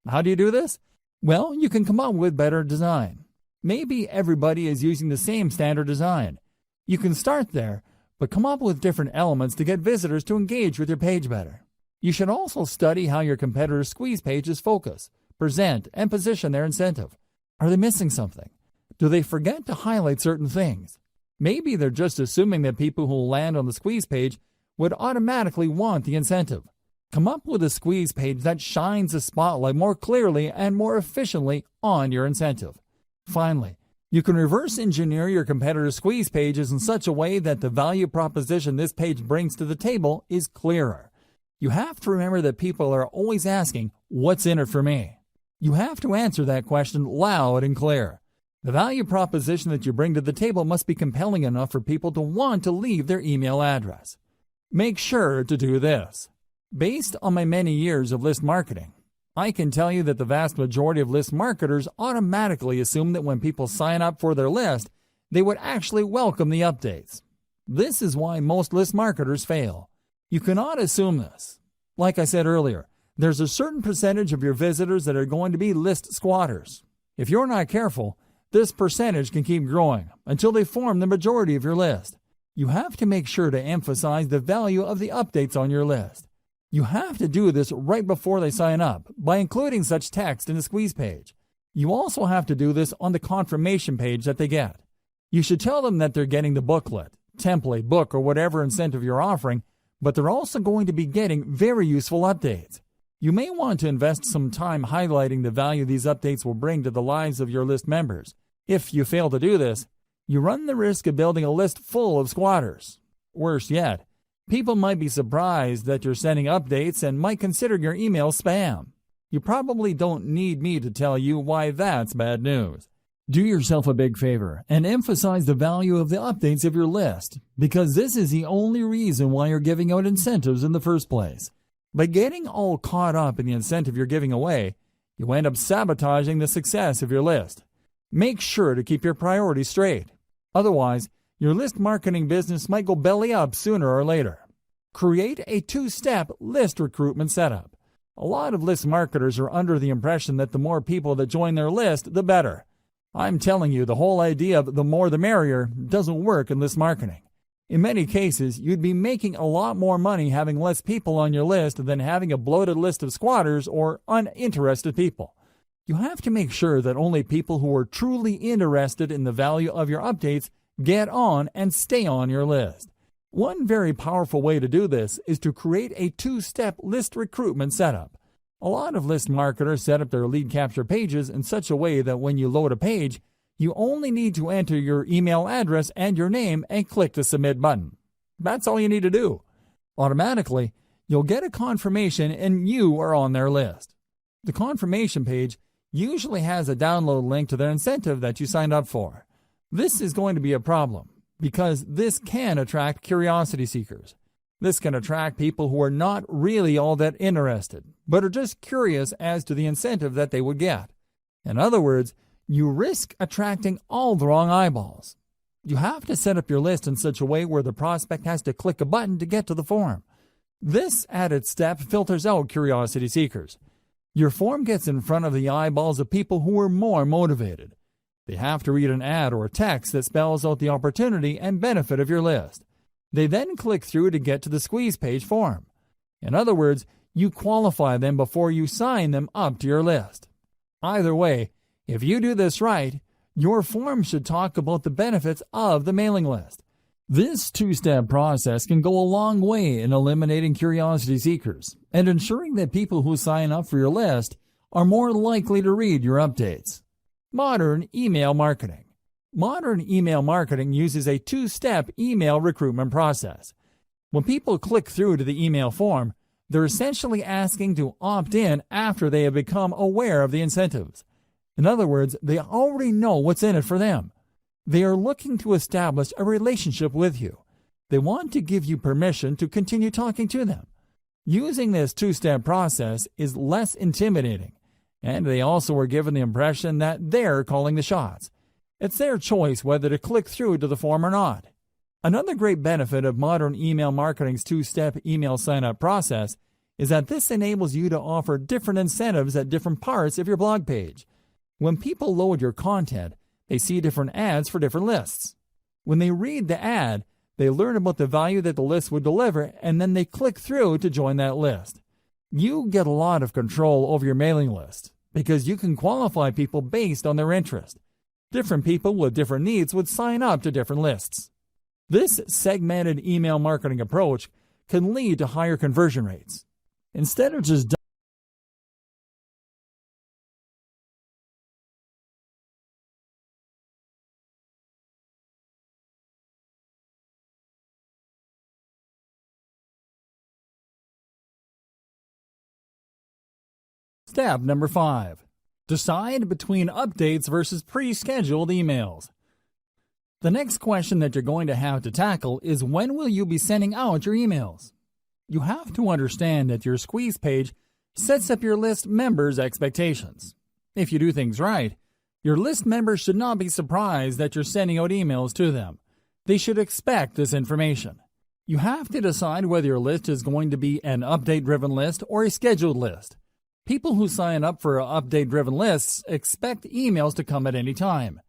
How do you do this? Well, you can come up with better design. Maybe everybody is using the same standard design. You can start there, but come up with different elements to get visitors to engage with your page better. You should also study how your competitors' squeeze pages focus, present, and position their incentive. Are they missing something? Do they forget to highlight certain things? Maybe they're just assuming that people who land on the squeeze page would automatically want the incentive. Come up with a squeeze page that shines the spotlight more clearly and more efficiently on your incentive. Finally, you can reverse engineer your competitors' squeeze pages in such a way that the value proposition this page brings to the table is clearer. You have to remember that people are always asking, "What's in it for me?" You have to answer that question loud and clear. The value proposition that you bring to the table must be compelling enough for people to want to leave their email address. Make sure to do this. Based on my many years of list marketing, I can tell you that the vast majority of list marketers automatically assume that when people sign up for their list, they would actually welcome the updates. This is why most list marketers fail. You cannot assume this. Like I said earlier, there's a certain percentage of your visitors that are going to be list squatters. If you're not careful, this percentage can keep growing until they form the majority of your list. You have to make sure to emphasize the value of the updates on your list. You have to do this right before they sign up by including such text in the squeeze page. You also have to do this on the confirmation page that they get. You should tell them that they're getting the booklet, template, book, or whatever incentive you're offering, but they're also going to be getting very useful updates. You may want to invest some time highlighting the value these updates will bring to the lives of your list members. If you fail to do this, you run the risk of building a list full of squatters. Worse yet, people might be surprised that you're sending updates and might consider your email spam. You probably don't need me to tell you why that's bad news. Do yourself a big favor and emphasize the value of the updates of your list, because this is the only reason why you're giving out incentives in the first place. By getting all caught up in the incentive you're giving away, you end up sabotaging the success of your list. Make sure to keep your priorities straight. Otherwise, your list marketing business might go belly up sooner or later. Create a two-step list recruitment setup. A lot of list marketers are under the impression that the more people that join their list, the better. I'm telling you, the whole idea of the more the merrier doesn't work in list marketing. In many cases, you'd be making a lot more money having less people on your list than having a bloated list of squatters or uninterested people. You have to make sure that only people who are truly interested in the value of your updates get on and stay on your list. One very powerful way to do this is to create a two-step list recruitment setup. A lot of list marketers set up their lead capture pages in such a way that when you load a page, you only need to enter your email address and your name and click the submit button. That's all you need to do. Automatically, you'll get a confirmation and you are on their list. The confirmation page usually has a download link to their incentive that you signed up for. This is going to be a problem because this can attract curiosity seekers. This can attract people who are not really all that interested, but are just curious as to the incentive that they would get. In other words, you risk attracting all the wrong eyeballs. You have to set up your list in such a way where the prospect has to click a button to get to the form. This added step filters out curiosity seekers. Your form gets in front of the eyeballs of people who are more motivated. They have to read an ad or a text that spells out the opportunity and benefit of your list. They then click through to get to the squeeze page form. In other words, you qualify them before you sign them up to your list. Either way, if you do this right, your form should talk about the benefits of the mailing list. This two-step process can go a long way in eliminating curiosity seekers and ensuring that people who sign up for your list are more likely to read your updates. Modern email marketing. Modern email marketing uses a two-step email recruitment process. When people click through to the email form, they're essentially asking to opt in after they have become aware of the incentives. In other words, they already know what's in it for them. They are looking to establish a relationship with you. They want to give you permission to continue talking to them. Using this two-step process is less intimidating, and they also are given the impression that they're calling the shots. It's their choice whether to click through to the form or not. Another great benefit of modern email marketing's two-step email sign-up process is that this enables you to offer different incentives at different parts of your blog page. When people load your content, they see different ads for different lists. When they read the ad, they learn about the value that the list would deliver, and then they click through to join that list. You get a lot of control over your mailing list because you can qualify people based on their interest. Different people with different needs would sign up to different lists. This segmented email marketing approach can lead to higher conversion rates. Instead of just Step number 5. Decide between updates versus pre-scheduled emails. The next question that you're going to have to tackle is when will you be sending out your emails? You have to understand that your squeeze page sets up your list members' expectations. If you do things right, your list members should not be surprised that you're sending out emails to them. They should expect this information. You have to decide whether your list is going to be an update-driven list or a scheduled list. People who sign up for update-driven lists expect emails to come at any time.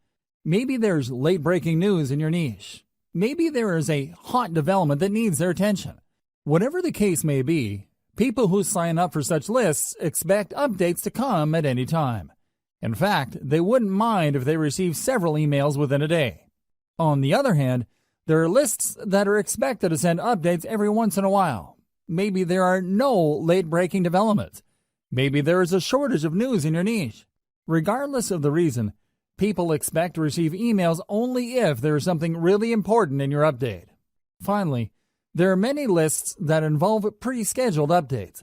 Maybe there's late-breaking news in your niche. Maybe there is a hot development that needs their attention. Whatever the case may be, people who sign up for such lists expect updates to come at any time. In fact, they wouldn't mind if they receive several emails within a day. On the other hand, there are lists that are expected to send updates every once in a while. Maybe there are no late-breaking developments. Maybe there is a shortage of news in your niche. Regardless of the reason, people expect to receive emails only if there is something really important in your update. Finally, there are many lists that involve pre-scheduled updates.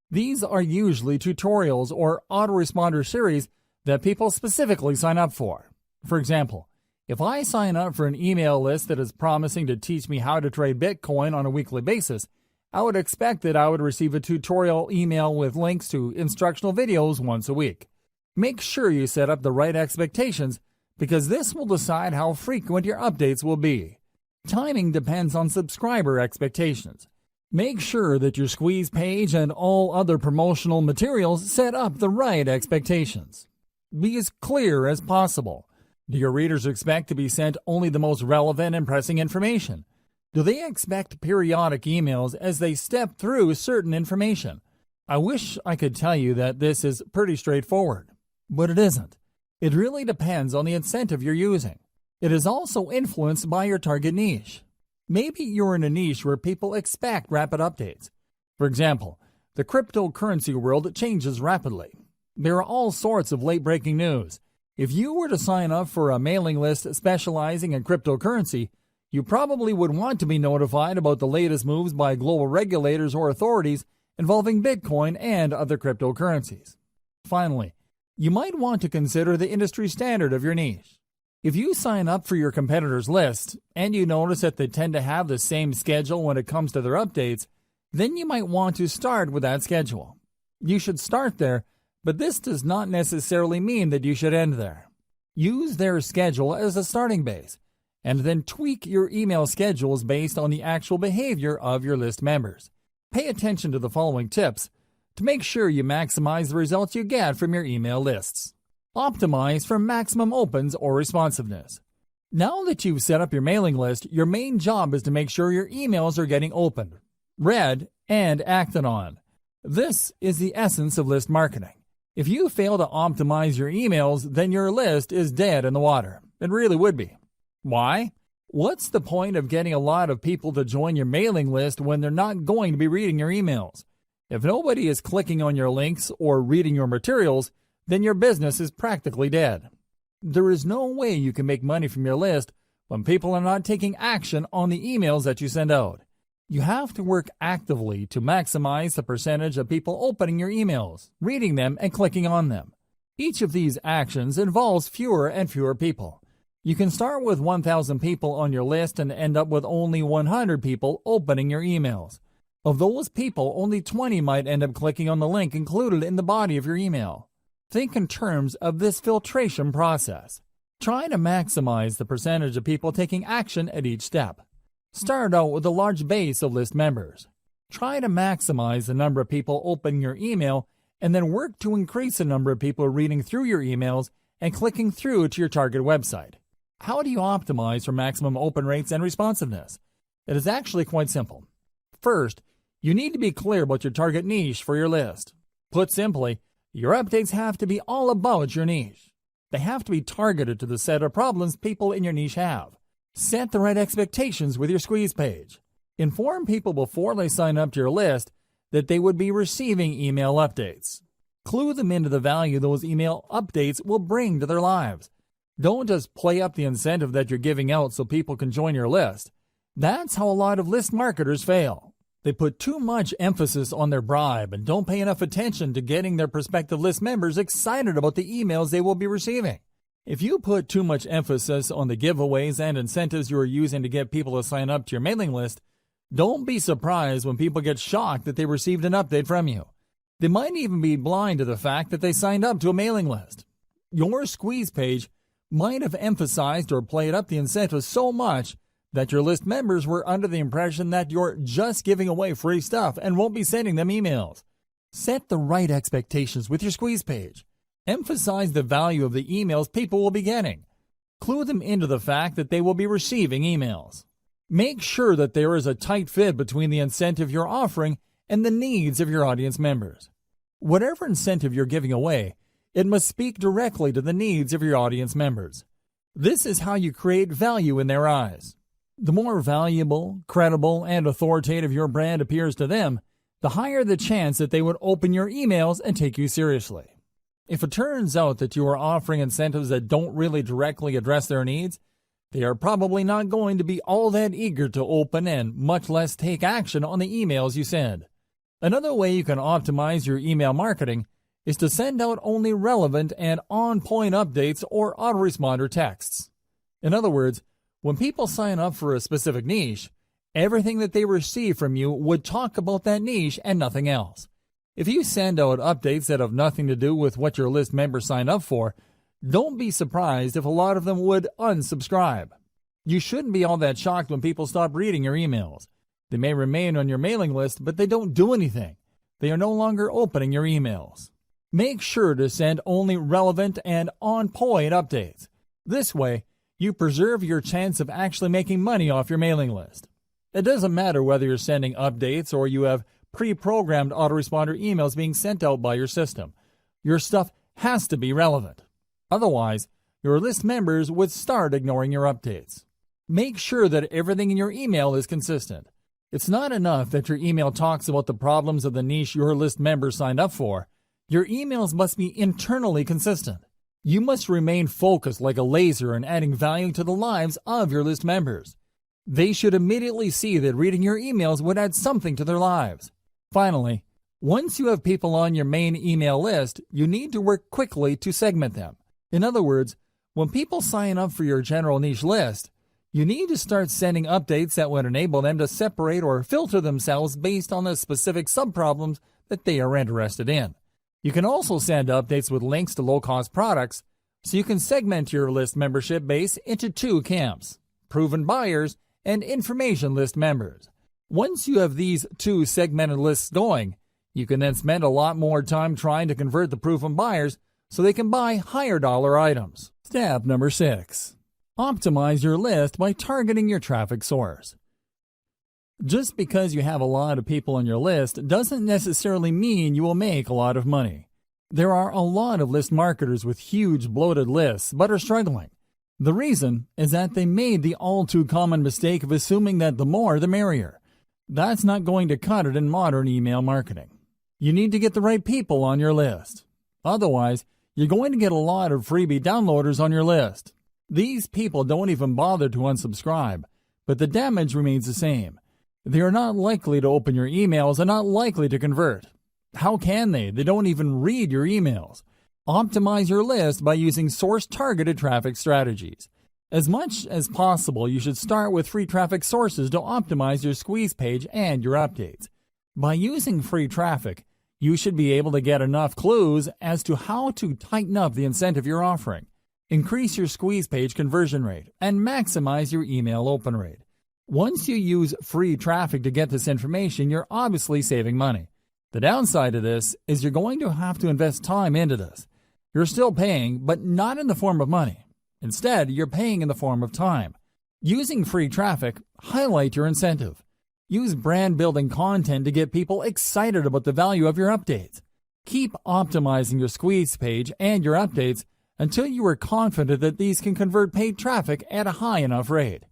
These are usually tutorials or autoresponder series that people specifically sign up for. For example, if I sign up for an email list that is promising to teach me how to trade Bitcoin on a weekly basis, I would expect that I would receive a tutorial email with links to instructional videos once a week. Make sure you set up the right expectations because this will decide how frequent your updates will be. Timing depends on subscriber expectations. Make sure that your squeeze page and all other promotional materials set up the right expectations. Be as clear as possible. Do your readers expect to be sent only the most relevant and pressing information? Do they expect periodic emails as they step through certain information? I wish I could tell you that this is pretty straightforward, but it isn't. It really depends on the incentive you're using. It is also influenced by your target niche. Maybe you're in a niche where people expect rapid updates. For example, the cryptocurrency world changes rapidly. There are all sorts of late-breaking news. If you were to sign up for a mailing list specializing in cryptocurrency, you probably would want to be notified about the latest moves by global regulators or authorities involving Bitcoin and other cryptocurrencies. Finally, you might want to consider the industry standard of your niche. If you sign up for your competitors' list and you notice that they tend to have the same schedule when it comes to their updates, then you might want to start with that schedule. You should start there, but this does not necessarily mean that you should end there. Use their schedule as a starting base, and then tweak your email schedules based on the actual behavior of your list members. Pay attention to the following tips to make sure you maximize the results you get from your email lists. Optimize for maximum opens or responsiveness. Now that you've set up your mailing list, your main job is to make sure your emails are getting opened, read, and acted on. This is the essence of list marketing. If you fail to optimize your emails, then your list is dead in the water. It really would be. Why? What's the point of getting a lot of people to join your mailing list when they're not going to be reading your emails? If nobody is clicking on your links or reading your materials, then your business is practically dead. There is no way you can make money from your list when people are not taking action on the emails that you send out. You have to work actively to maximize the percentage of people opening your emails, reading them, and clicking on them. Each of these actions involves fewer and fewer people. You can start with 1,000 people on your list and end up with only 100 people opening your emails. Of those people, only 20 might end up clicking on the link included in the body of your email. Think in terms of this filtration process. Try to maximize the percentage of people taking action at each step. Start out with a large base of list members. Try to maximize the number of people opening your email and then work to increase the number of people reading through your emails and clicking through to your target website. How do you optimize for maximum open rates and responsiveness? It is actually quite simple. First, you need to be clear about your target niche for your list. Put simply, your updates have to be all about your niche. They have to be targeted to the set of problems people in your niche have. Set the right expectations with your squeeze page. Inform people before they sign up to your list that they would be receiving email updates. Clue them into the value those email updates will bring to their lives. Don't just play up the incentive that you're giving out so people can join your list. That's how a lot of list marketers fail. They put too much emphasis on their bribe and don't pay enough attention to getting their prospective list members excited about the emails they will be receiving. If you put too much emphasis on the giveaways and incentives you are using to get people to sign up to your mailing list, Don't be surprised when people get shocked that they received an update from you. They might even be blind to the fact that they signed up to a mailing list. Your squeeze page might have emphasized or played up the incentive so much that your list members were under the impression that you're just giving away free stuff and won't be sending them emails. Set the right expectations with your squeeze page. Emphasize the value of the emails people will be getting. Clue them into the fact that they will be receiving emails. Make sure that there is a tight fit between the incentive you're offering and the needs of your audience members. Whatever incentive you're giving away, it must speak directly to the needs of your audience members. This is how you create value in their eyes. The more valuable, credible, and authoritative your brand appears to them, the higher the chance that they would open your emails and take you seriously. If it turns out that you are offering incentives that don't really directly address their needs, they are probably not going to be all that eager to open and much less take action on the emails you send. Another way you can optimize your email marketing is to send out only relevant and on-point updates or autoresponder texts. In other words, when people sign up for a specific niche, everything that they receive from you would talk about that niche and nothing else. If you send out updates that have nothing to do with what your list members sign up for, don't be surprised if a lot of them would unsubscribe. You shouldn't be all that shocked when people stop reading your emails. They may remain on your mailing list, but they don't do anything. They are no longer opening your emails. Make sure to send only relevant and on-point updates. This way, you preserve your chance of actually making money off your mailing list. It doesn't matter whether you're sending updates or you have pre-programmed autoresponder emails being sent out by your system. Your stuff has to be relevant. Otherwise, your list members would start ignoring your updates. Make sure that everything in your email is consistent. It's not enough that your email talks about the problems of the niche your list members signed up for. Your emails must be internally consistent. You must remain focused like a laser in adding value to the lives of your list members. They should immediately see that reading your emails would add something to their lives. Finally, once you have people on your main email list, you need to work quickly to segment them. In other words, when people sign up for your general niche list, you need to start sending updates that would enable them to separate or filter themselves based on the specific subproblems that they are interested in. You can also send updates with links to low-cost products, so you can segment your list membership base into two camps: proven buyers and information list members. Once you have these two segmented lists going, you can then spend a lot more time trying to convert the proven buyers so they can buy higher dollar items. Step number 6. Optimize your list by targeting your traffic source. Just because you have a lot of people on your list doesn't necessarily mean you will make a lot of money. There are a lot of list marketers with huge bloated lists but are struggling. The reason is that they made the all-too-common mistake of assuming that the more the merrier. That's not going to cut it in modern email marketing. You need to get the right people on your list. Otherwise, you're going to get a lot of freebie downloaders on your list. These people don't even bother to unsubscribe, but the damage remains the same. They are not likely to open your emails and not likely to convert. How can they? They don't even read your emails. Optimize your list by using source-targeted traffic strategies. As much as possible, you should start with free traffic sources to optimize your squeeze page and your updates. By using free traffic, you should be able to get enough clues as to how to tighten up the incentive you're offering, increase your squeeze page conversion rate, and maximize your email open rate. Once you use free traffic to get this information, you're obviously saving money. The downside of this is you're going to have to invest time into this. You're still paying, but not in the form of money. Instead, you're paying in the form of time. Using free traffic, highlight your incentive. Use brand-building content to get people excited about the value of your updates. Keep optimizing your squeeze page and your updates until you are confident that these can convert paid traffic at a high enough rate.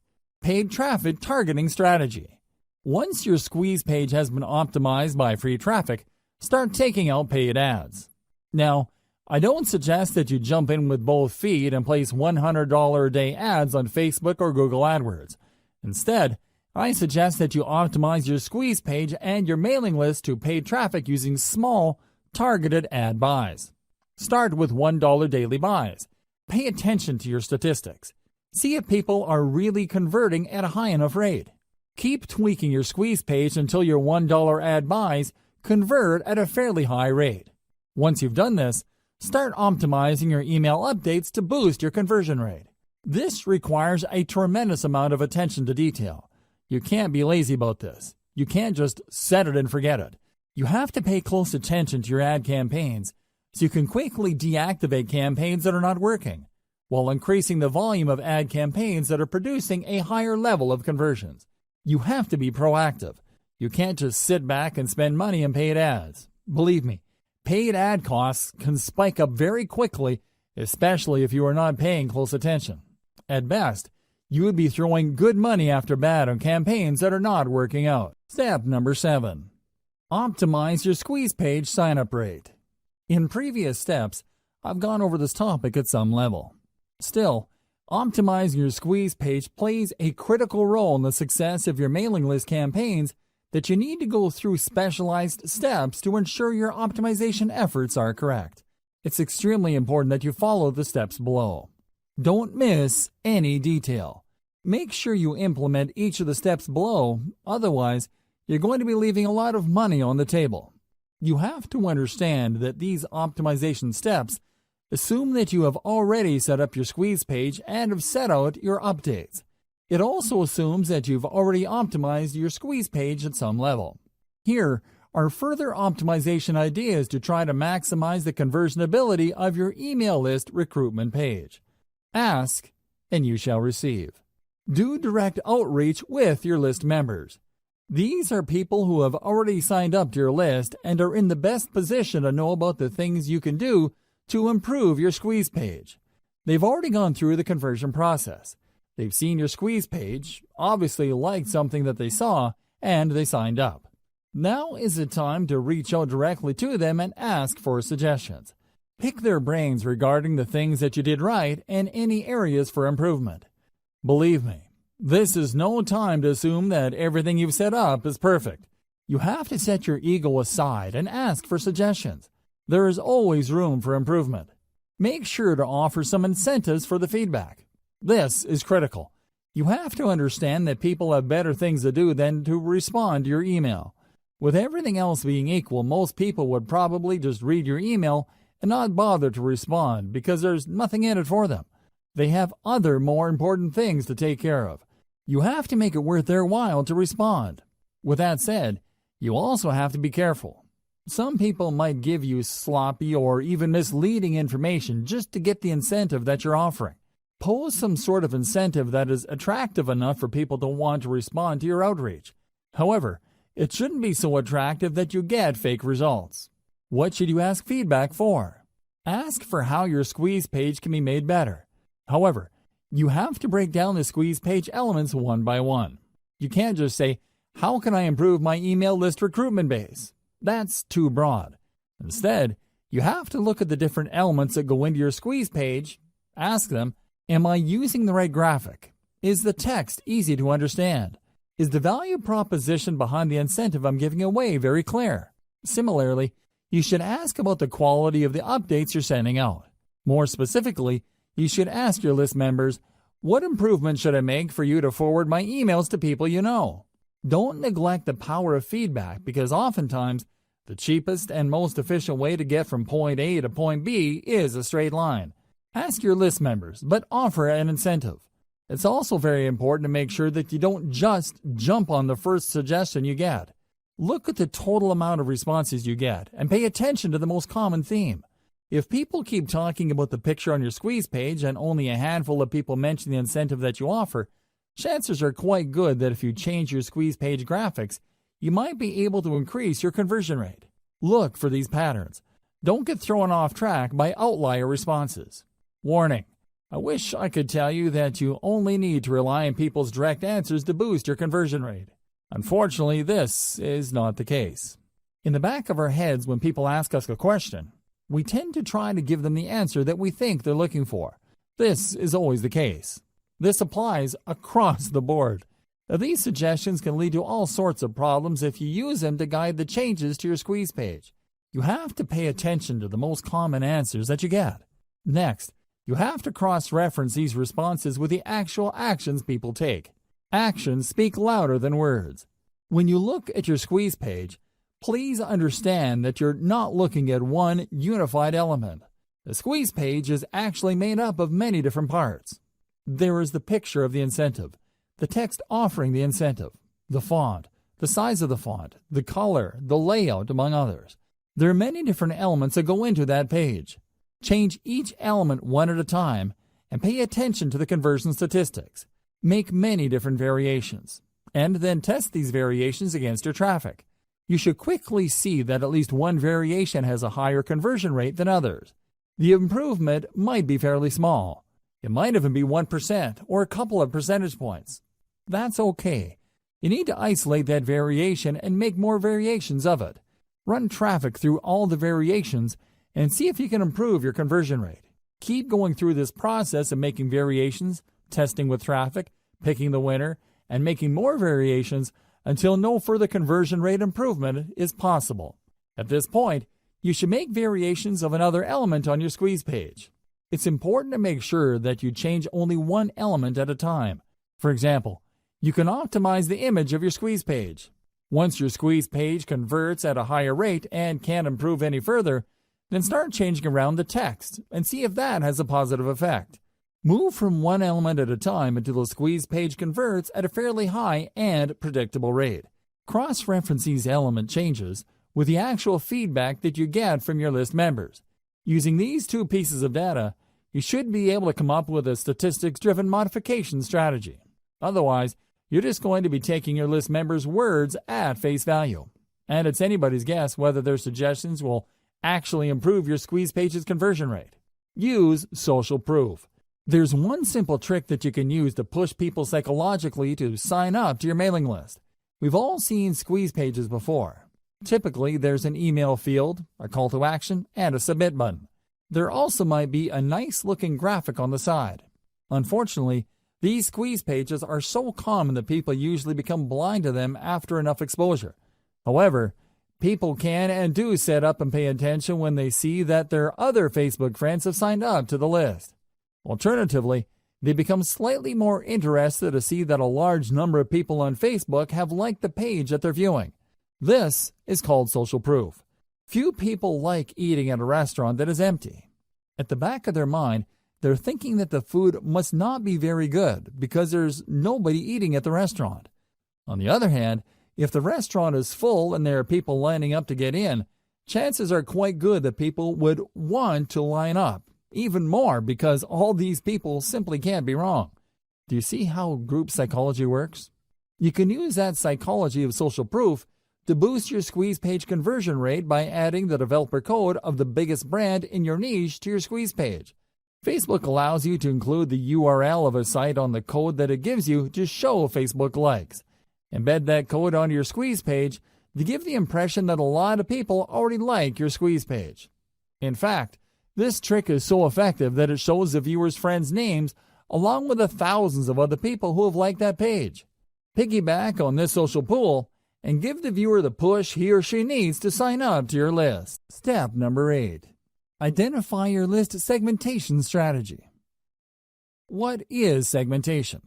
Paid traffic targeting strategy. Once your squeeze page has been optimized by free traffic, start taking out paid ads. Now, I don't suggest that you jump in with both feet and place $100 a day ads on Facebook or Google AdWords. Instead, I suggest that you optimize your squeeze page and your mailing list to paid traffic using small, targeted ad buys. Start with $1 daily buys. Pay attention to your statistics. See if people are really converting at a high enough rate. Keep tweaking your squeeze page until your $1 ad buys convert at a fairly high rate. Once you've done this, start optimizing your email updates to boost your conversion rate. This requires a tremendous amount of attention to detail. You can't be lazy about this. You can't just set it and forget it. You have to pay close attention to your ad campaigns so you can quickly deactivate campaigns that are not working, while increasing the volume of ad campaigns that are producing a higher level of conversions. You have to be proactive. You can't just sit back and spend money on paid ads. Believe me, paid ad costs can spike up very quickly, especially if you are not paying close attention. At best, you would be throwing good money after bad on campaigns that are not working out. Step number 7. Optimize your squeeze page sign-up rate. In previous steps, I've gone over this topic at some level. Still, optimizing your squeeze page plays a critical role in the success of your mailing list campaigns that you need to go through specialized steps to ensure your optimization efforts are correct. It's extremely important that you follow the steps below. Don't miss any detail. Make sure you implement each of the steps below, otherwise, you're going to be leaving a lot of money on the table. You have to understand that these optimization steps assume that you have already set up your squeeze page and have set out your updates. It also assumes that you've already optimized your squeeze page at some level. Here are further optimization ideas to try to maximize the conversion ability of your email list recruitment page. Ask, and you shall receive. Do direct outreach with your list members. These are people who have already signed up to your list and are in the best position to know about the things you can do to improve your squeeze page. They've already gone through the conversion process. They've seen your squeeze page, obviously liked something that they saw, and they signed up. Now is the time to reach out directly to them and ask for suggestions. Pick their brains regarding the things that you did right and any areas for improvement. Believe me, this is no time to assume that everything you've set up is perfect. You have to set your ego aside and ask for suggestions. There is always room for improvement. Make sure to offer some incentives for the feedback. This is critical. You have to understand that people have better things to do than to respond to your email. With everything else being equal, most people would probably just read your email and not bother to respond because there's nothing in it for them. They have other more important things to take care of. You have to make it worth their while to respond. With that said, you also have to be careful. Some people might give you sloppy or even misleading information just to get the incentive that you're offering. Pose some sort of incentive that is attractive enough for people to want to respond to your outreach. However, it shouldn't be so attractive that you get fake results. What should you ask feedback for? Ask for how your squeeze page can be made better. However, you have to break down the squeeze page elements one by one. You can't just say, "How can I improve my email list recruitment base?" That's too broad. Instead, you have to look at the different elements that go into your squeeze page. Ask them, am I using the right graphic? Is the text easy to understand? Is the value proposition behind the incentive I'm giving away very clear? Similarly, you should ask about the quality of the updates you're sending out. More specifically, you should ask your list members, what improvement should I make for you to forward my emails to people you know? Don't neglect the power of feedback because oftentimes the cheapest and most efficient way to get from point A to point B is a straight line. Ask your list members, but offer an incentive. It's also very important to make sure that you don't just jump on the first suggestion you get. Look at the total amount of responses you get and pay attention to the most common theme. If people keep talking about the picture on your squeeze page and only a handful of people mention the incentive that you offer, chances are quite good that if you change your squeeze page graphics, you might be able to increase your conversion rate. Look for these patterns. Don't get thrown off track by outlier responses. Warning: I wish I could tell you that you only need to rely on people's direct answers to boost your conversion rate. Unfortunately, this is not the case. In the back of our heads, when people ask us a question, we tend to try to give them the answer that we think they're looking for. This is always the case. This applies across the board. Now, these suggestions can lead to all sorts of problems if you use them to guide the changes to your squeeze page. You have to pay attention to the most common answers that you get. Next, you have to cross-reference these responses with the actual actions people take. Actions speak louder than words. When you look at your squeeze page, please understand that you're not looking at one unified element. The squeeze page is actually made up of many different parts. There is the picture of the incentive, the text offering the incentive, the font, the size of the font, the color, the layout, among others. There are many different elements that go into that page. Change each element one at a time and pay attention to the conversion statistics. Make many different variations, and then test these variations against your traffic. You should quickly see that at least one variation has a higher conversion rate than others. The improvement might be fairly small. It might even be 1% or a couple of percentage points. That's okay. You need to isolate that variation and make more variations of it. Run traffic through all the variations and see if you can improve your conversion rate. Keep going through this process of making variations, testing with traffic, picking the winner, and making more variations until no further conversion rate improvement is possible. At this point, you should make variations of another element on your squeeze page. It's important to make sure that you change only one element at a time. For example, you can optimize the image of your squeeze page. Once your squeeze page converts at a higher rate and can't improve any further, then start changing around the text and see if that has a positive effect. Move from one element at a time until the squeeze page converts at a fairly high and predictable rate. Cross-reference these element changes with the actual feedback that you get from your list members. Using these two pieces of data, you should be able to come up with a statistics-driven modification strategy. Otherwise, you're just going to be taking your list members' words at face value. And it's anybody's guess whether their suggestions will actually improve your squeeze page's conversion rate. Use social proof. There's one simple trick that you can use to push people psychologically to sign up to your mailing list. We've all seen squeeze pages before. Typically, there's an email field, a call to action, and a submit button. There also might be a nice-looking graphic on the side. Unfortunately, these squeeze pages are so common that people usually become blind to them after enough exposure. However, people can and do sit up and pay attention when they see that their other Facebook friends have signed up to the list. Alternatively, they become slightly more interested to see that a large number of people on Facebook have liked the page that they're viewing. This is called social proof. Few people like eating at a restaurant that is empty. At the back of their mind, they're thinking that the food must not be very good because there's nobody eating at the restaurant. On the other hand, if the restaurant is full and there are people lining up to get in, chances are quite good that people would want to line up, even more because all these people simply can't be wrong. Do you see how group psychology works? You can use that psychology of social proof to boost your squeeze page conversion rate by adding the developer code of the biggest brand in your niche to your squeeze page. Facebook allows you to include the URL of a site on the code that it gives you to show Facebook likes. Embed that code onto your squeeze page to give the impression that a lot of people already like your squeeze page. In fact, this trick is so effective that it shows the viewer's friends' names along with the thousands of other people who have liked that page. Piggyback on this social pool and give the viewer the push he or she needs to sign up to your list. Step number 8. Identify your list segmentation strategy. What is segmentation?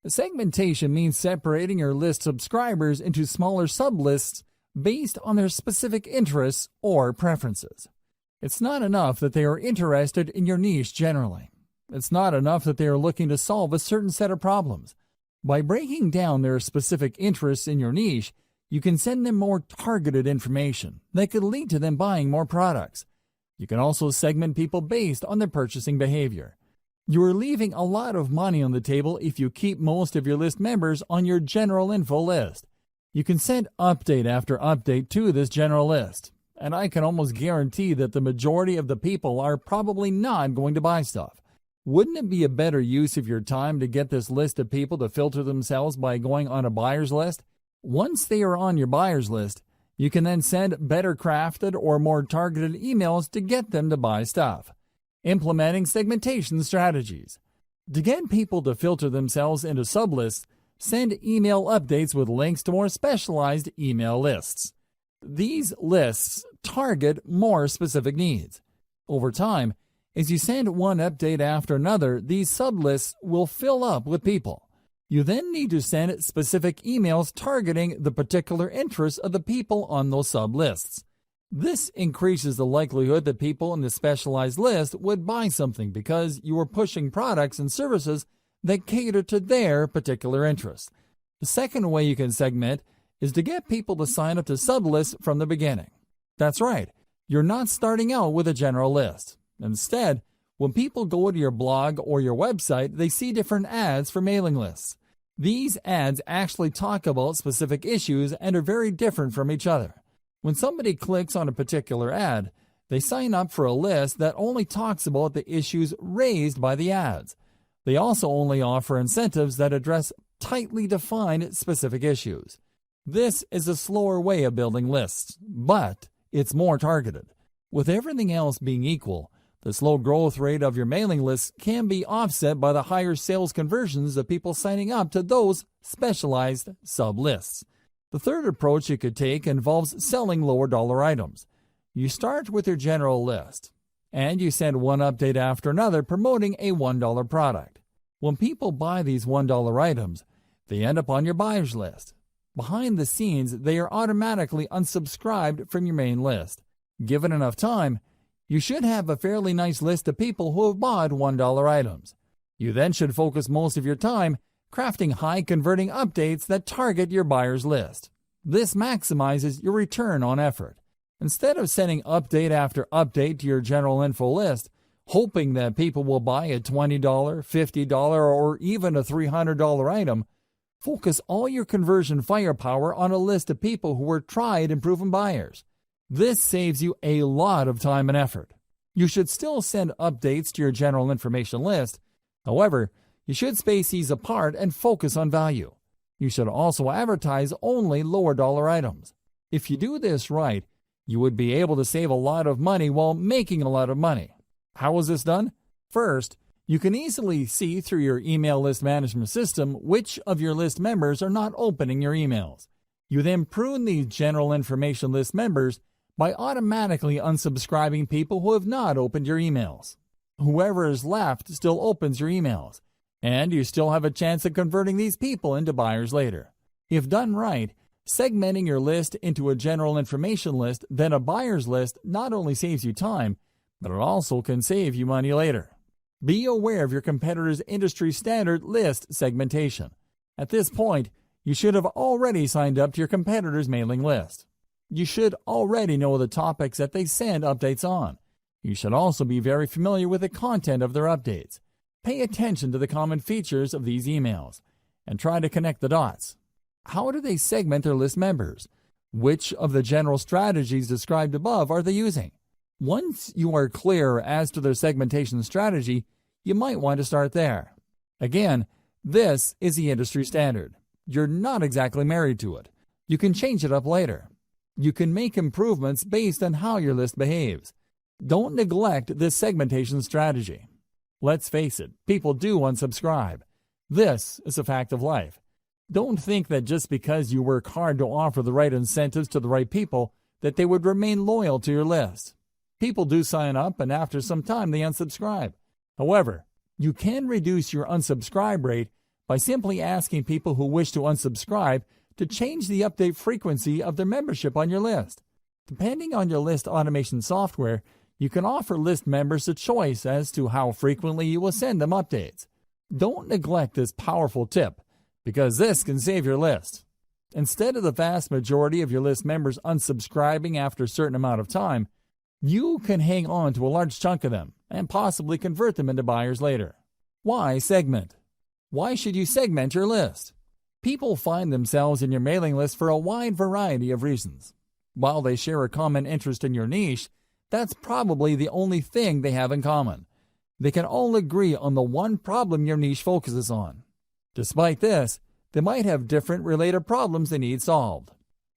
Segmentation means separating your list subscribers into smaller sublists based on their specific interests or preferences. It's not enough that they are interested in your niche generally. It's not enough that they are looking to solve a certain set of problems. By breaking down their specific interests in your niche, you can send them more targeted information that could lead to them buying more products. You can also segment people based on their purchasing behavior. You are leaving a lot of money on the table if you keep most of your list members on your general info list. You can send update after update to this general list, and I can almost guarantee that the majority of the people are probably not going to buy stuff. Wouldn't it be a better use of your time to get this list of people to filter themselves by going on a buyer's list? Once they are on your buyer's list, you can then send better crafted or more targeted emails to get them to buy stuff. Implementing segmentation strategies. To get people to filter themselves into sublists, send email updates with links to more specialized email lists. These lists target more specific needs. Over time, as you send one update after another, these sublists will fill up with people. You then need to send specific emails targeting the particular interests of the people on those sub-lists. This increases the likelihood that people in the specialized list would buy something because you are pushing products and services that cater to their particular interests. The second way you can segment is to get people to sign up to sub-lists from the beginning. That's right, you're not starting out with a general list. Instead, when people go to your blog or your website, they see different ads for mailing lists. These ads actually talk about specific issues and are very different from each other. When somebody clicks on a particular ad, they sign up for a list that only talks about the issues raised by the ads. They also only offer incentives that address tightly defined specific issues. This is a slower way of building lists, but it's more targeted. With everything else being equal, the slow growth rate of your mailing lists can be offset by the higher sales conversions of people signing up to those specialized sub-lists. The third approach you could take involves selling lower dollar items. You start with your general list, and you send one update after another promoting a $1 product. When people buy these $1 items, they end up on your buyers list. Behind the scenes, they are automatically unsubscribed from your main list. Given enough time, you should have a fairly nice list of people who have bought $1 items. You then should focus most of your time crafting high-converting updates that target your buyer's list. This maximizes your return on effort. Instead of sending update after update to your general info list, hoping that people will buy a $20, $50, or even a $300 item, focus all your conversion firepower on a list of people who are tried and proven buyers. This saves you a lot of time and effort. You should still send updates to your general information list. However, you should space these apart and focus on value. You should also advertise only lower dollar items. If you do this right, you would be able to save a lot of money while making a lot of money. How is this done? First, you can easily see through your email list management system which of your list members are not opening your emails. You then prune these general information list members by automatically unsubscribing people who have not opened your emails. Whoever is left still opens your emails, and you still have a chance of converting these people into buyers later. If done right, segmenting your list into a general information list, then a buyer's list not only saves you time, but it also can save you money later. Be aware of your competitor's industry standard list segmentation. At this point, you should have already signed up to your competitor's mailing list. You should already know the topics that they send updates on. You should also be very familiar with the content of their updates. Pay attention to the common features of these emails and try to connect the dots. How do they segment their list members? Which of the general strategies described above are they using? Once you are clear as to their segmentation strategy, you might want to start there. Again, this is the industry standard. You're not exactly married to it. You can change it up later. You can make improvements based on how your list behaves. Don't neglect this segmentation strategy. Let's face it, people do unsubscribe. This is a fact of life. Don't think that just because you work hard to offer the right incentives to the right people, that they would remain loyal to your list. People do sign up, and after some time they unsubscribe. However, you can reduce your unsubscribe rate by simply asking people who wish to unsubscribe to change the update frequency of their membership on your list. Depending on your list automation software, you can offer list members a choice as to how frequently you will send them updates. Don't neglect this powerful tip, because this can save your list. Instead of the vast majority of your list members unsubscribing after a certain amount of time, you can hang on to a large chunk of them and possibly convert them into buyers later. Why segment? Why should you segment your list? People find themselves in your mailing list for a wide variety of reasons. While they share a common interest in your niche, that's probably the only thing they have in common. They can all agree on the one problem your niche focuses on. Despite this, they might have different related problems they need solved.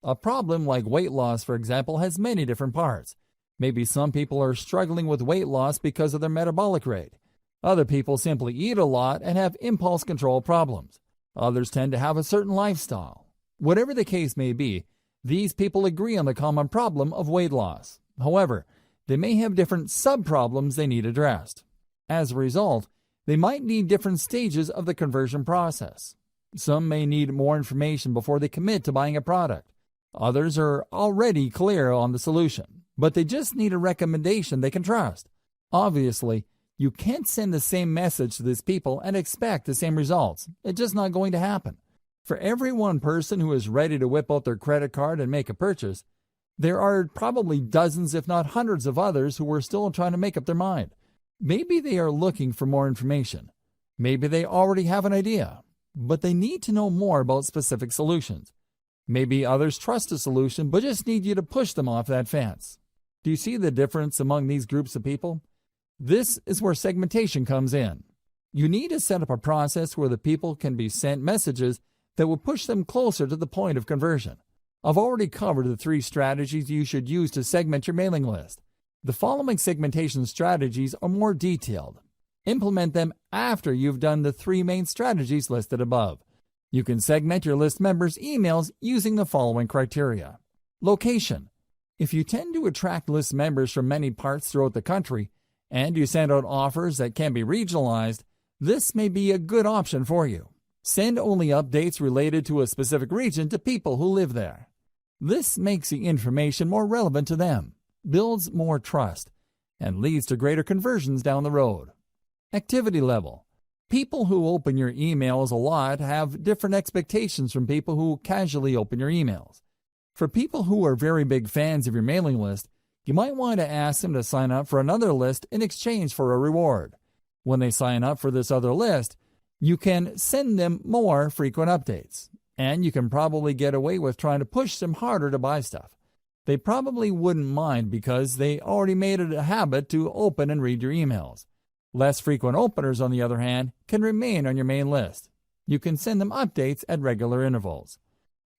A problem like weight loss, for example, has many different parts. Maybe some people are struggling with weight loss because of their metabolic rate. Other people simply eat a lot and have impulse control problems. Others tend to have a certain lifestyle. Whatever the case may be, these people agree on the common problem of weight loss. However, they may have different sub-problems they need addressed. As a result, they might need different stages of the conversion process. Some may need more information before they commit to buying a product. Others are already clear on the solution, but they just need a recommendation they can trust. Obviously, you can't send the same message to these people and expect the same results. It's just not going to happen. For every one person who is ready to whip out their credit card and make a purchase, there are probably dozens, if not hundreds of others who are still trying to make up their mind. Maybe they are looking for more information. Maybe they already have an idea, but they need to know more about specific solutions. Maybe others trust a solution but just need you to push them off that fence. Do you see the difference among these groups of people? This is where segmentation comes in. You need to set up a process where the people can be sent messages that will push them closer to the point of conversion. I've already covered the 3 strategies you should use to segment your mailing list. The following segmentation strategies are more detailed. Implement them after you've done the 3 main strategies listed above. You can segment your list members' emails using the following criteria. Location. If you tend to attract list members from many parts throughout the country, and you send out offers that can be regionalized, this may be a good option for you. Send only updates related to a specific region to people who live there. This makes the information more relevant to them, builds more trust, and leads to greater conversions down the road. Activity level. People who open your emails a lot have different expectations from people who casually open your emails. For people who are very big fans of your mailing list, you might want to ask them to sign up for another list in exchange for a reward. When they sign up for this other list, you can send them more frequent updates, and you can probably get away with trying to push them harder to buy stuff. They probably wouldn't mind because they already made it a habit to open and read your emails. Less frequent openers, on the other hand, can remain on your main list. You can send them updates at regular intervals.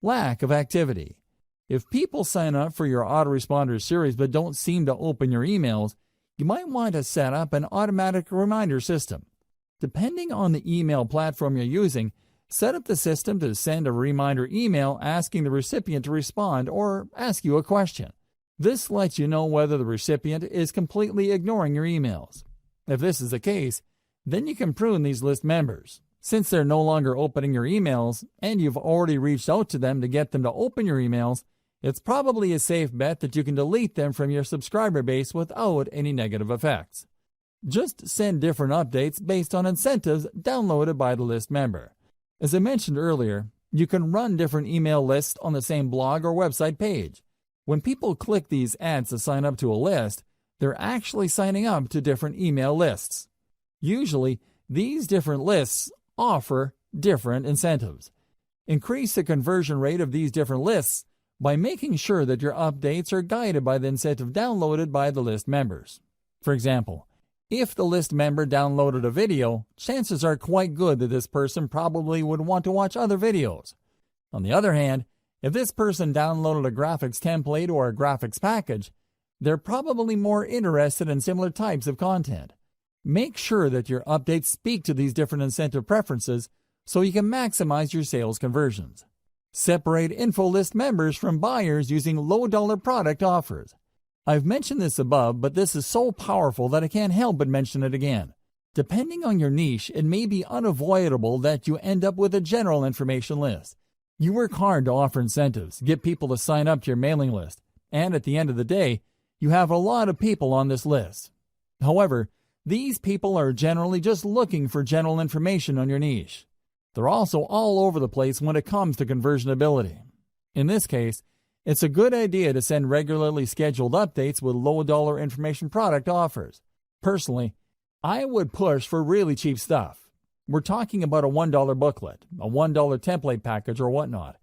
Lack of activity. If people sign up for your autoresponder series but don't seem to open your emails, you might want to set up an automatic reminder system. Depending on the email platform you're using, set up the system to send a reminder email asking the recipient to respond or ask you a question. This lets you know whether the recipient is completely ignoring your emails. If this is the case, then you can prune these list members. Since they're no longer opening your emails and you've already reached out to them to get them to open your emails, it's probably a safe bet that you can delete them from your subscriber base without any negative effects. Just send different updates based on incentives downloaded by the list member. As I mentioned earlier, you can run different email lists on the same blog or website page. When people click these ads to sign up to a list, they're actually signing up to different email lists. Usually, these different lists offer different incentives. Increase the conversion rate of these different lists by making sure that your updates are guided by the incentive downloaded by the list members. For example, if the list member downloaded a video, chances are quite good that this person probably would want to watch other videos. On the other hand, if this person downloaded a graphics template or a graphics package, they're probably more interested in similar types of content. Make sure that your updates speak to these different incentive preferences so you can maximize your sales conversions. Separate info list members from buyers using low-dollar product offers. I've mentioned this above, but this is so powerful that I can't help but mention it again. Depending on your niche, it may be unavoidable that you end up with a general information list. You work hard to offer incentives, get people to sign up to your mailing list, and at the end of the day, you have a lot of people on this list. However, these people are generally just looking for general information on your niche. They're also all over the place when it comes to conversionability. In this case, it's a good idea to send regularly scheduled updates with low-dollar information product offers. Personally, I would push for really cheap stuff. We're talking about a $1 booklet, a $1 template package, or whatnot.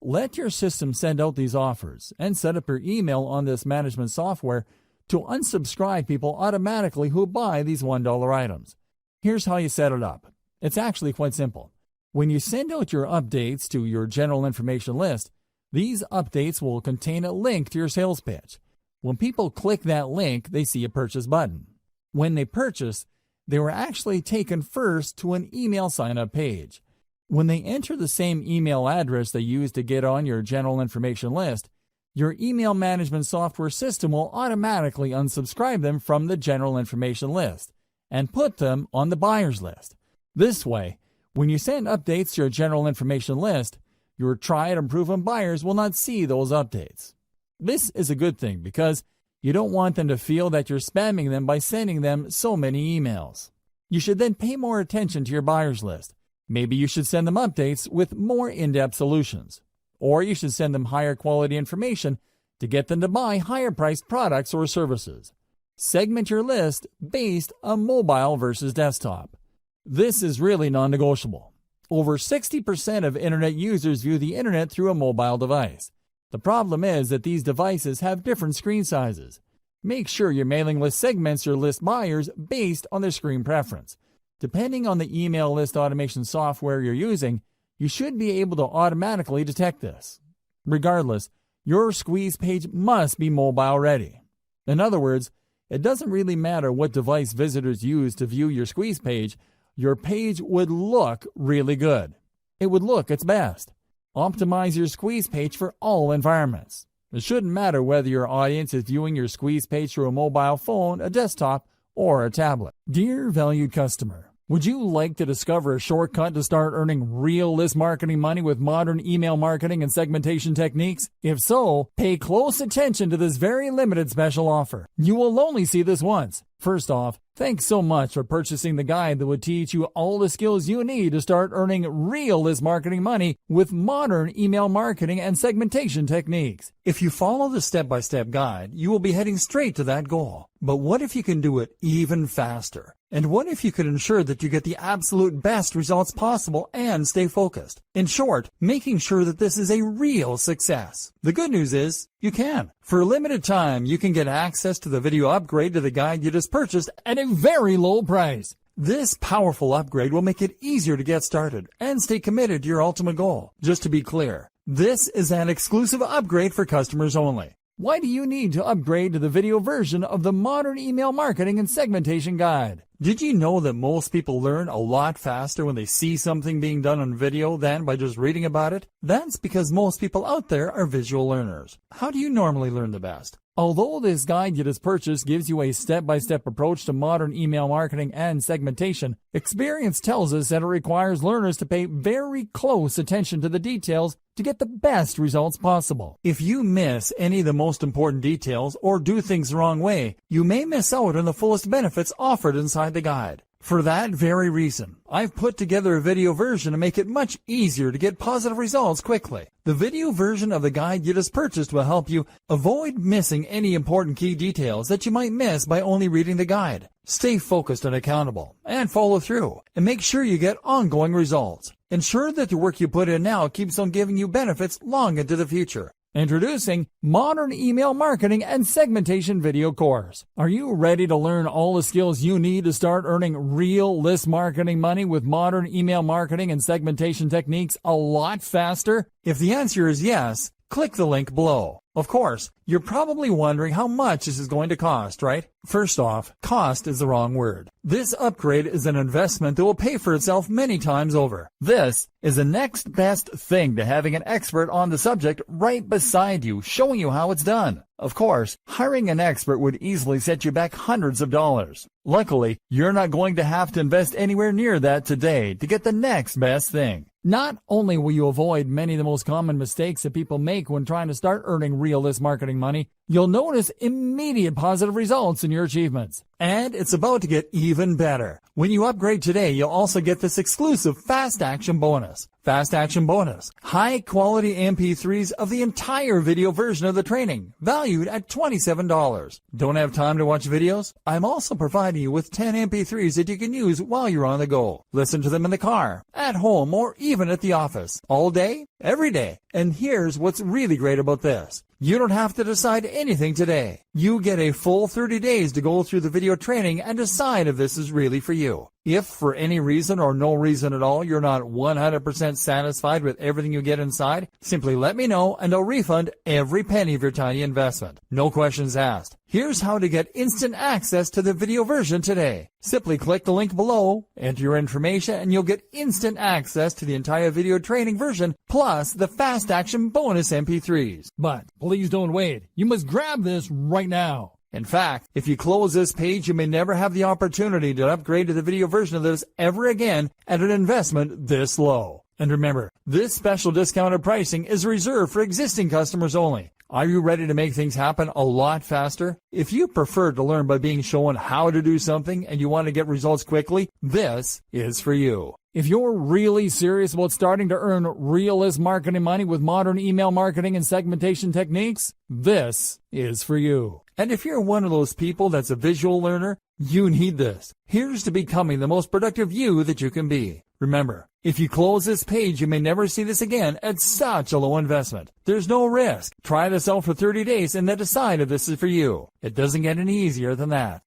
Let your system send out these offers and set up your email on this management software to unsubscribe people automatically who buy these $1 items. Here's how you set it up. It's actually quite simple. When you send out your updates to your general information list, these updates will contain a link to your sales pitch. When people click that link, they see a purchase button. When they purchase, they were actually taken first to an email sign-up page. When they enter the same email address they used to get on your general information list, your email management software system will automatically unsubscribe them from the general information list and put them on the buyer's list. This way, When you send updates to your general information list, your tried and proven buyers will not see those updates. This is a good thing because you don't want them to feel that you're spamming them by sending them so many emails. You should then pay more attention to your buyers list. Maybe you should send them updates with more in-depth solutions. Or you should send them higher quality information to get them to buy higher priced products or services. Segment your list based on mobile versus desktop. This is really non-negotiable. Over 60% of internet users view the internet through a mobile device. The problem is that these devices have different screen sizes. Make sure your mailing list segments your list buyers based on their screen preference. Depending on the email list automation software you're using, you should be able to automatically detect this. Regardless, your squeeze page must be mobile ready. In other words, it doesn't really matter what device visitors use to view your squeeze page, your page would look really good. It would look its best. Optimize your squeeze page for all environments. It shouldn't matter whether your audience is viewing your squeeze page through a mobile phone, a desktop, or a tablet. Dear valued customer, would you like to discover a shortcut to start earning real list marketing money with modern email marketing and segmentation techniques? If so, pay close attention to this very limited special offer. You will only see this once. First off, thanks so much for purchasing the guide that would teach you all the skills you need to start earning real list marketing money with modern email marketing and segmentation techniques. If you follow the step-by-step guide, you will be heading straight to that goal. But what if you can do it even faster? And what if you could ensure that you get the absolute best results possible and stay focused? In short, making sure that this is a real success. The good news is, you can. For a limited time, you can get access to the video upgrade to the guide you just purchased at a very low price. This powerful upgrade will make it easier to get started and stay committed to your ultimate goal. Just to be clear, this is an exclusive upgrade for customers only. Why do you need to upgrade to the video version of the Modern Email Marketing and Segmentation Guide? Did you know that most people learn a lot faster when they see something being done on video than by just reading about it? That's because most people out there are visual learners. How do you normally learn the best? Although this guide you just purchased gives you a step-by-step approach to modern email marketing and segmentation, experience tells us that it requires learners to pay very close attention to the details to get the best results possible. If you miss any of the most important details or do things the wrong way, you may miss out on the fullest benefits offered inside the guide. For that very reason, I've put together a video version to make it much easier to get positive results quickly. The video version of the guide you just purchased will help you avoid missing any important key details that you might miss by only reading the guide. Stay focused and accountable, and follow through, and make sure you get ongoing results. Ensure that the work you put in now keeps on giving you benefits long into the future. Introducing Modern Email Marketing and Segmentation Video Course. Are you ready to learn all the skills you need to start earning real list marketing money with modern email marketing and segmentation techniques a lot faster? If the answer is yes, click the link below. Of course, you're probably wondering how much this is going to cost, right? First off, cost is the wrong word. This upgrade is an investment that will pay for itself many times over. This is the next best thing to having an expert on the subject right beside you, showing you how it's done. Of course, hiring an expert would easily set you back hundreds of dollars. Luckily, you're not going to have to invest anywhere near that today to get the next best thing. Not only will you avoid many of the most common mistakes that people make when trying to start earning real list marketing money, you'll notice immediate positive results in your achievements. And it's about to get even better. When you upgrade today, you'll also get this exclusive Fast Action Bonus. Fast Action Bonus. High quality MP3s of the entire video version of the training, valued at $27. Don't have time to watch videos? I'm also providing you with 10 MP3s that you can use while you're on the go. Listen to them in the car, at home, or even at the office. All day, every day. And here's what's really great about this. You don't have to decide anything today. You get a full 30 days to go through the video training and decide if this is really for you. If for any reason or no reason at all you're not 100% satisfied with everything you get inside, simply let me know and I'll refund every penny of your tiny investment. No questions asked. Here's how to get instant access to the video version today. Simply click the link below, enter your information, and you'll get instant access to the entire video training version plus the Fast Action Bonus MP3s. But please don't wait. You must grab this right now. In fact, if you close this page, you may never have the opportunity to upgrade to the video version of this ever again at an investment this low. And remember, this special discounted pricing is reserved for existing customers only. Are you ready to make things happen a lot faster? If you prefer to learn by being shown how to do something and you want to get results quickly, this is for you. If you're really serious about starting to earn real marketing money with modern email marketing and segmentation techniques, this is for you. And if you're one of those people that's a visual learner, you need this. Here's to becoming the most productive you that you can be. Remember, if you close this page, you may never see this again at such a low investment. There's no risk. Try this out for 30 days and then decide if this is for you. It doesn't get any easier than that.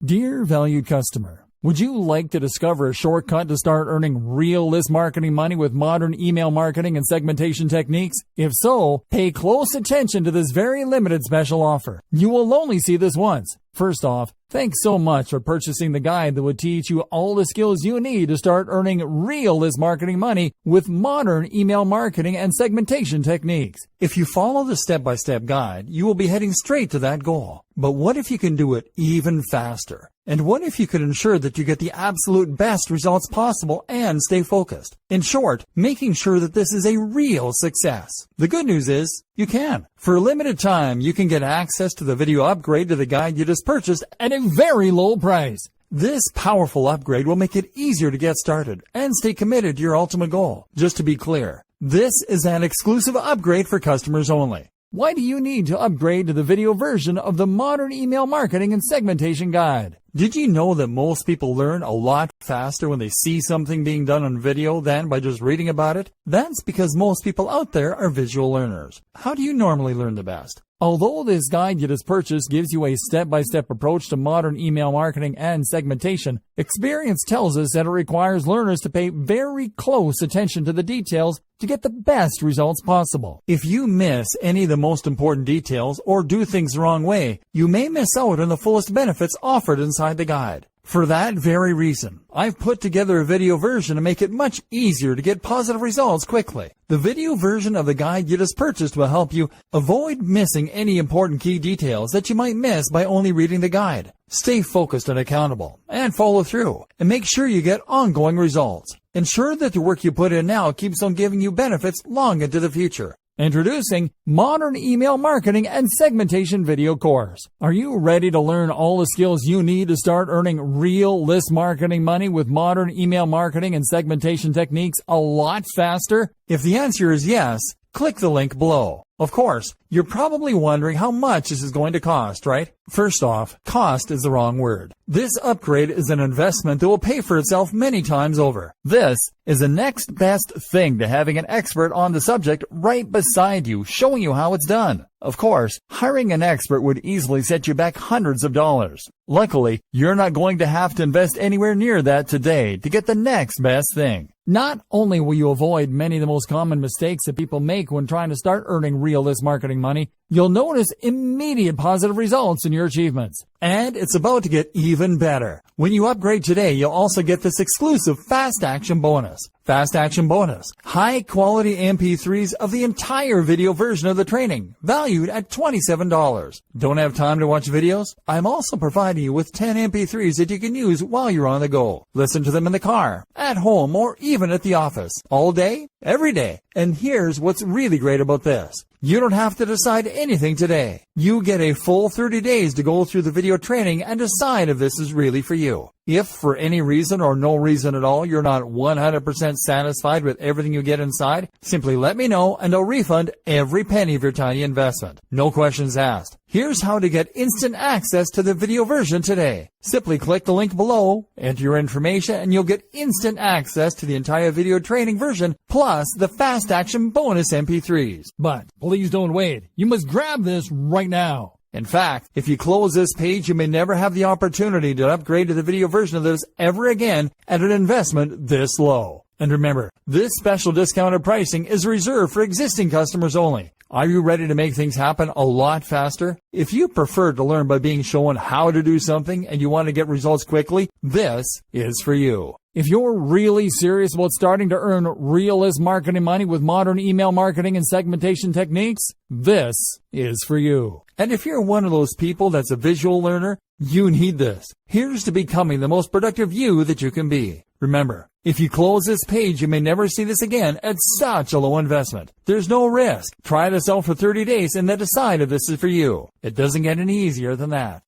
Dear valued customer, would you like to discover a shortcut to start earning real list marketing money with modern email marketing and segmentation techniques? If so, pay close attention to this very limited special offer. You will only see this once. First off, thanks so much for purchasing the guide that would teach you all the skills you need to start earning real list marketing money with modern email marketing and segmentation techniques. If you follow the step-by-step guide, you will be heading straight to that goal. But what if you can do it even faster? And what if you could ensure that you get the absolute best results possible and stay focused? In short, making sure that this is a real success. The good news is, you can. For a limited time, you can get access to the video upgrade to the guide you just purchased at a very low price. This powerful upgrade will make it easier to get started and stay committed to your ultimate goal. Just to be clear, this is an exclusive upgrade for customers only. Why do you need to upgrade to the video version of the modern email marketing and segmentation guide? Did you know that most people learn a lot faster when they see something being done on video than by just reading about it? That's because most people out there are visual learners. How do you normally learn the best? Although this guide you just purchased gives you a step-by-step approach to modern email marketing and segmentation, experience tells us that it requires learners to pay very close attention to the details to get the best results possible. If you miss any of the most important details or do things the wrong way, you may miss out on the fullest benefits offered inside the guide. For that very reason, I've put together a video version to make it much easier to get positive results quickly. The video version of the guide you just purchased will help you avoid missing any important key details that you might miss by only reading the guide. Stay focused and accountable, and follow through, and make sure you get ongoing results. Ensure that the work you put in now keeps on giving you benefits long into the future. Introducing Modern Email Marketing and Segmentation Video Course. Are you ready to learn all the skills you need to start earning real list marketing money with modern email marketing and segmentation techniques a lot faster? If the answer is yes, click the link below. Of course, you're probably wondering how much this is going to cost, right? First off, cost is the wrong word. This upgrade is an investment that will pay for itself many times over. This is the next best thing to having an expert on the subject right beside you, showing you how it's done. Of course, hiring an expert would easily set you back hundreds of dollars. Luckily, you're not going to have to invest anywhere near that today to get the next best thing. Not only will you avoid many of the most common mistakes that people make when trying to start earning real list marketing money, you'll notice immediate positive results in your achievements. And it's about to get even better. When you upgrade today, you'll also get this exclusive Fast Action Bonus. Fast Action Bonus. High quality MP3s of the entire video version of the training, valued at $27. Don't have time to watch videos? I'm also providing you with 10 MP3s that you can use while you're on the go. Listen to them in the car, at home, or even at the office. All day, every day. And here's what's really great about this. You don't have to decide anything today. You get a full 30 days to go through the video training and decide if this is really for you. If for any reason or no reason at all you're not 100% satisfied with everything you get inside, simply let me know and I'll refund every penny of your tiny investment. No questions asked. Here's how to get instant access to the video version today. Simply click the link below, enter your information, and you'll get instant access to the entire video training version plus the Fast Action Bonus MP3s. But please don't wait. You must grab this right now. In fact, if you close this page, you may never have the opportunity to upgrade to the video version of this ever again at an investment this low. And remember, this special discounted pricing is reserved for existing customers only. Are you ready to make things happen a lot faster? If you prefer to learn by being shown how to do something and you want to get results quickly, this is for you. If you're really serious about starting to earn real list marketing money with modern email marketing and segmentation techniques, this is for you. And if you're one of those people that's a visual learner, you need this. Here's to becoming the most productive you that you can be. Remember, if you close this page, you may never see this again at such a low investment. There's no risk. Try this out for 30 days and then decide if this is for you. It doesn't get any easier than that.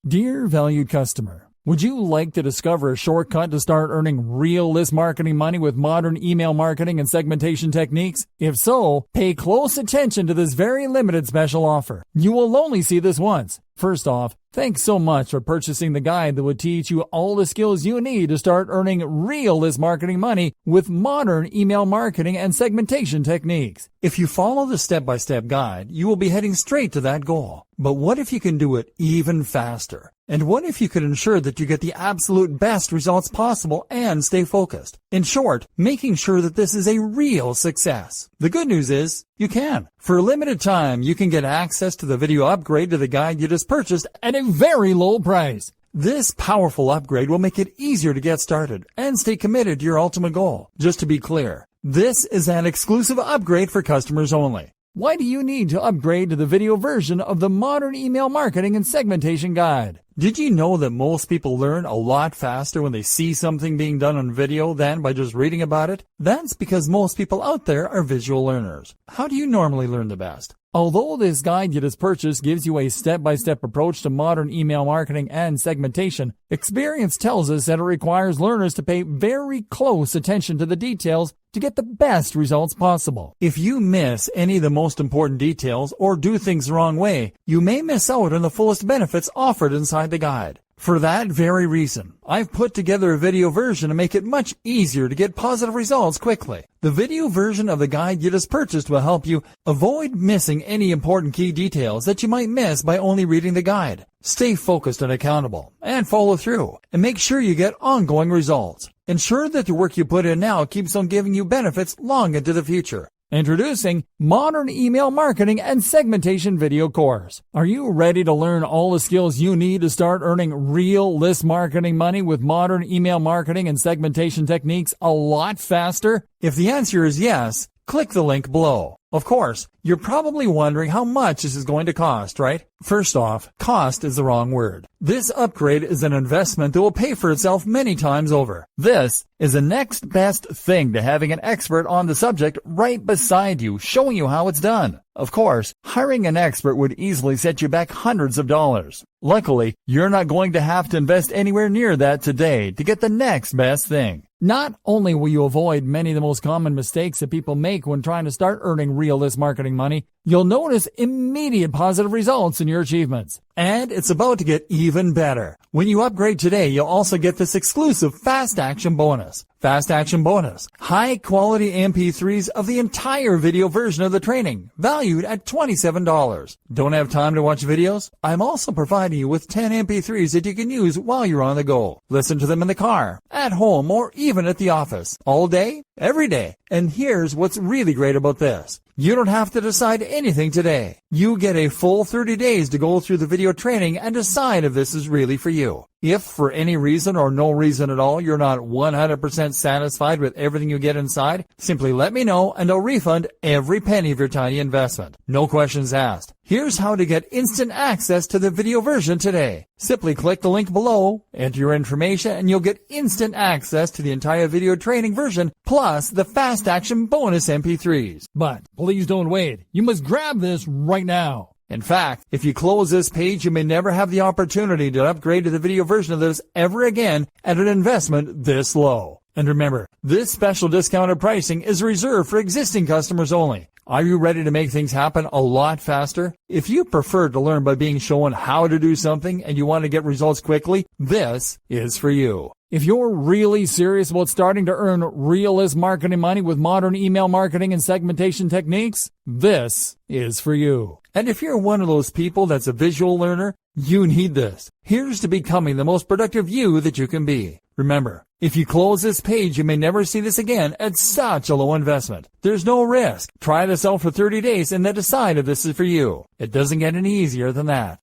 Dear valued customer, would you like to discover a shortcut to start earning real list marketing money with modern email marketing and segmentation techniques? If so, pay close attention to this very limited special offer. You will only see this once. First off, thanks so much for purchasing the guide that would teach you all the skills you need to start earning real list marketing money with modern email marketing and segmentation techniques. If you follow the step-by-step guide, you will be heading straight to that goal. But what if you can do it even faster? And what if you could ensure that you get the absolute best results possible and stay focused? In short, making sure that this is a real success. The good news is, you can. For a limited time, you can get access to the video upgrade to the guide you just purchased at a very low price. This powerful upgrade will make it easier to get started and stay committed to your ultimate goal. Just to be clear, this is an exclusive upgrade for customers only. Why do you need to upgrade to the video version of the modern email marketing and segmentation guide? Did you know that most people learn a lot faster when they see something being done on video than by just reading about it? That's because most people out there are visual learners. How do you normally learn the best? Although this guide you just purchased gives you a step-by-step approach to modern email marketing and segmentation, experience tells us that it requires learners to pay very close attention to the details to get the best results possible. If you miss any of the most important details or do things the wrong way, you may miss out on the fullest benefits offered inside the guide. For that very reason, I've put together a video version to make it much easier to get positive results quickly. The video version of the guide you just purchased will help you avoid missing any important key details that you might miss by only reading the guide. Stay focused and accountable, and follow through, and make sure you get ongoing results. Ensure that the work you put in now keeps on giving you benefits long into the future. Introducing Modern Email Marketing and Segmentation Video Course. Are you ready to learn all the skills you need to start earning real list marketing money with modern email marketing and segmentation techniques a lot faster? If the answer is yes, click the link below. Of course, you're probably wondering how much this is going to cost, right? First off, cost is the wrong word. This upgrade is an investment that will pay for itself many times over. This is the next best thing to having an expert on the subject right beside you, showing you how it's done. Of course, hiring an expert would easily set you back hundreds of dollars. Luckily, you're not going to have to invest anywhere near that today to get the next best thing. Not only will you avoid many of the most common mistakes that people make when trying to start earning real list marketing money, you'll notice immediate positive results in your achievements. And it's about to get even better. When you upgrade today, you'll also get this exclusive Fast Action Bonus. Fast Action Bonus. High quality MP3s of the entire video version of the training, valued at $27. Don't have time to watch videos? I'm also providing you with 10 MP3s that you can use while you're on the go. Listen to them in the car, at home, or even at the office. All day, every day. And here's what's really great about this. You don't have to decide anything today. You get a full 30 days to go through the video training and decide if this is really for you. If for any reason or no reason at all you're not 100% satisfied with everything you get inside, simply let me know and I'll refund every penny of your tiny investment. No questions asked. Here's how to get instant access to the video version today. Simply click the link below, enter your information, and you'll get instant access to the entire video training version plus the Fast Action Bonus MP3s. But please don't wait. You must grab this right now. In fact, if you close this page, you may never have the opportunity to upgrade to the video version of this ever again at an investment this low. And remember, this special discounted pricing is reserved for existing customers only. Are you ready to make things happen a lot faster? If you prefer to learn by being shown how to do something and you want to get results quickly, this is for you. If you're really serious about starting to earn real list marketing money with modern email marketing and segmentation techniques, this is for you. And if you're one of those people that's a visual learner, you need this. Here's to becoming the most productive you that you can be. Remember, if you close this page, you may never see this again at such a low investment. There's no risk. Try this out for 30 days and then decide if this is for you. It doesn't get any easier than that.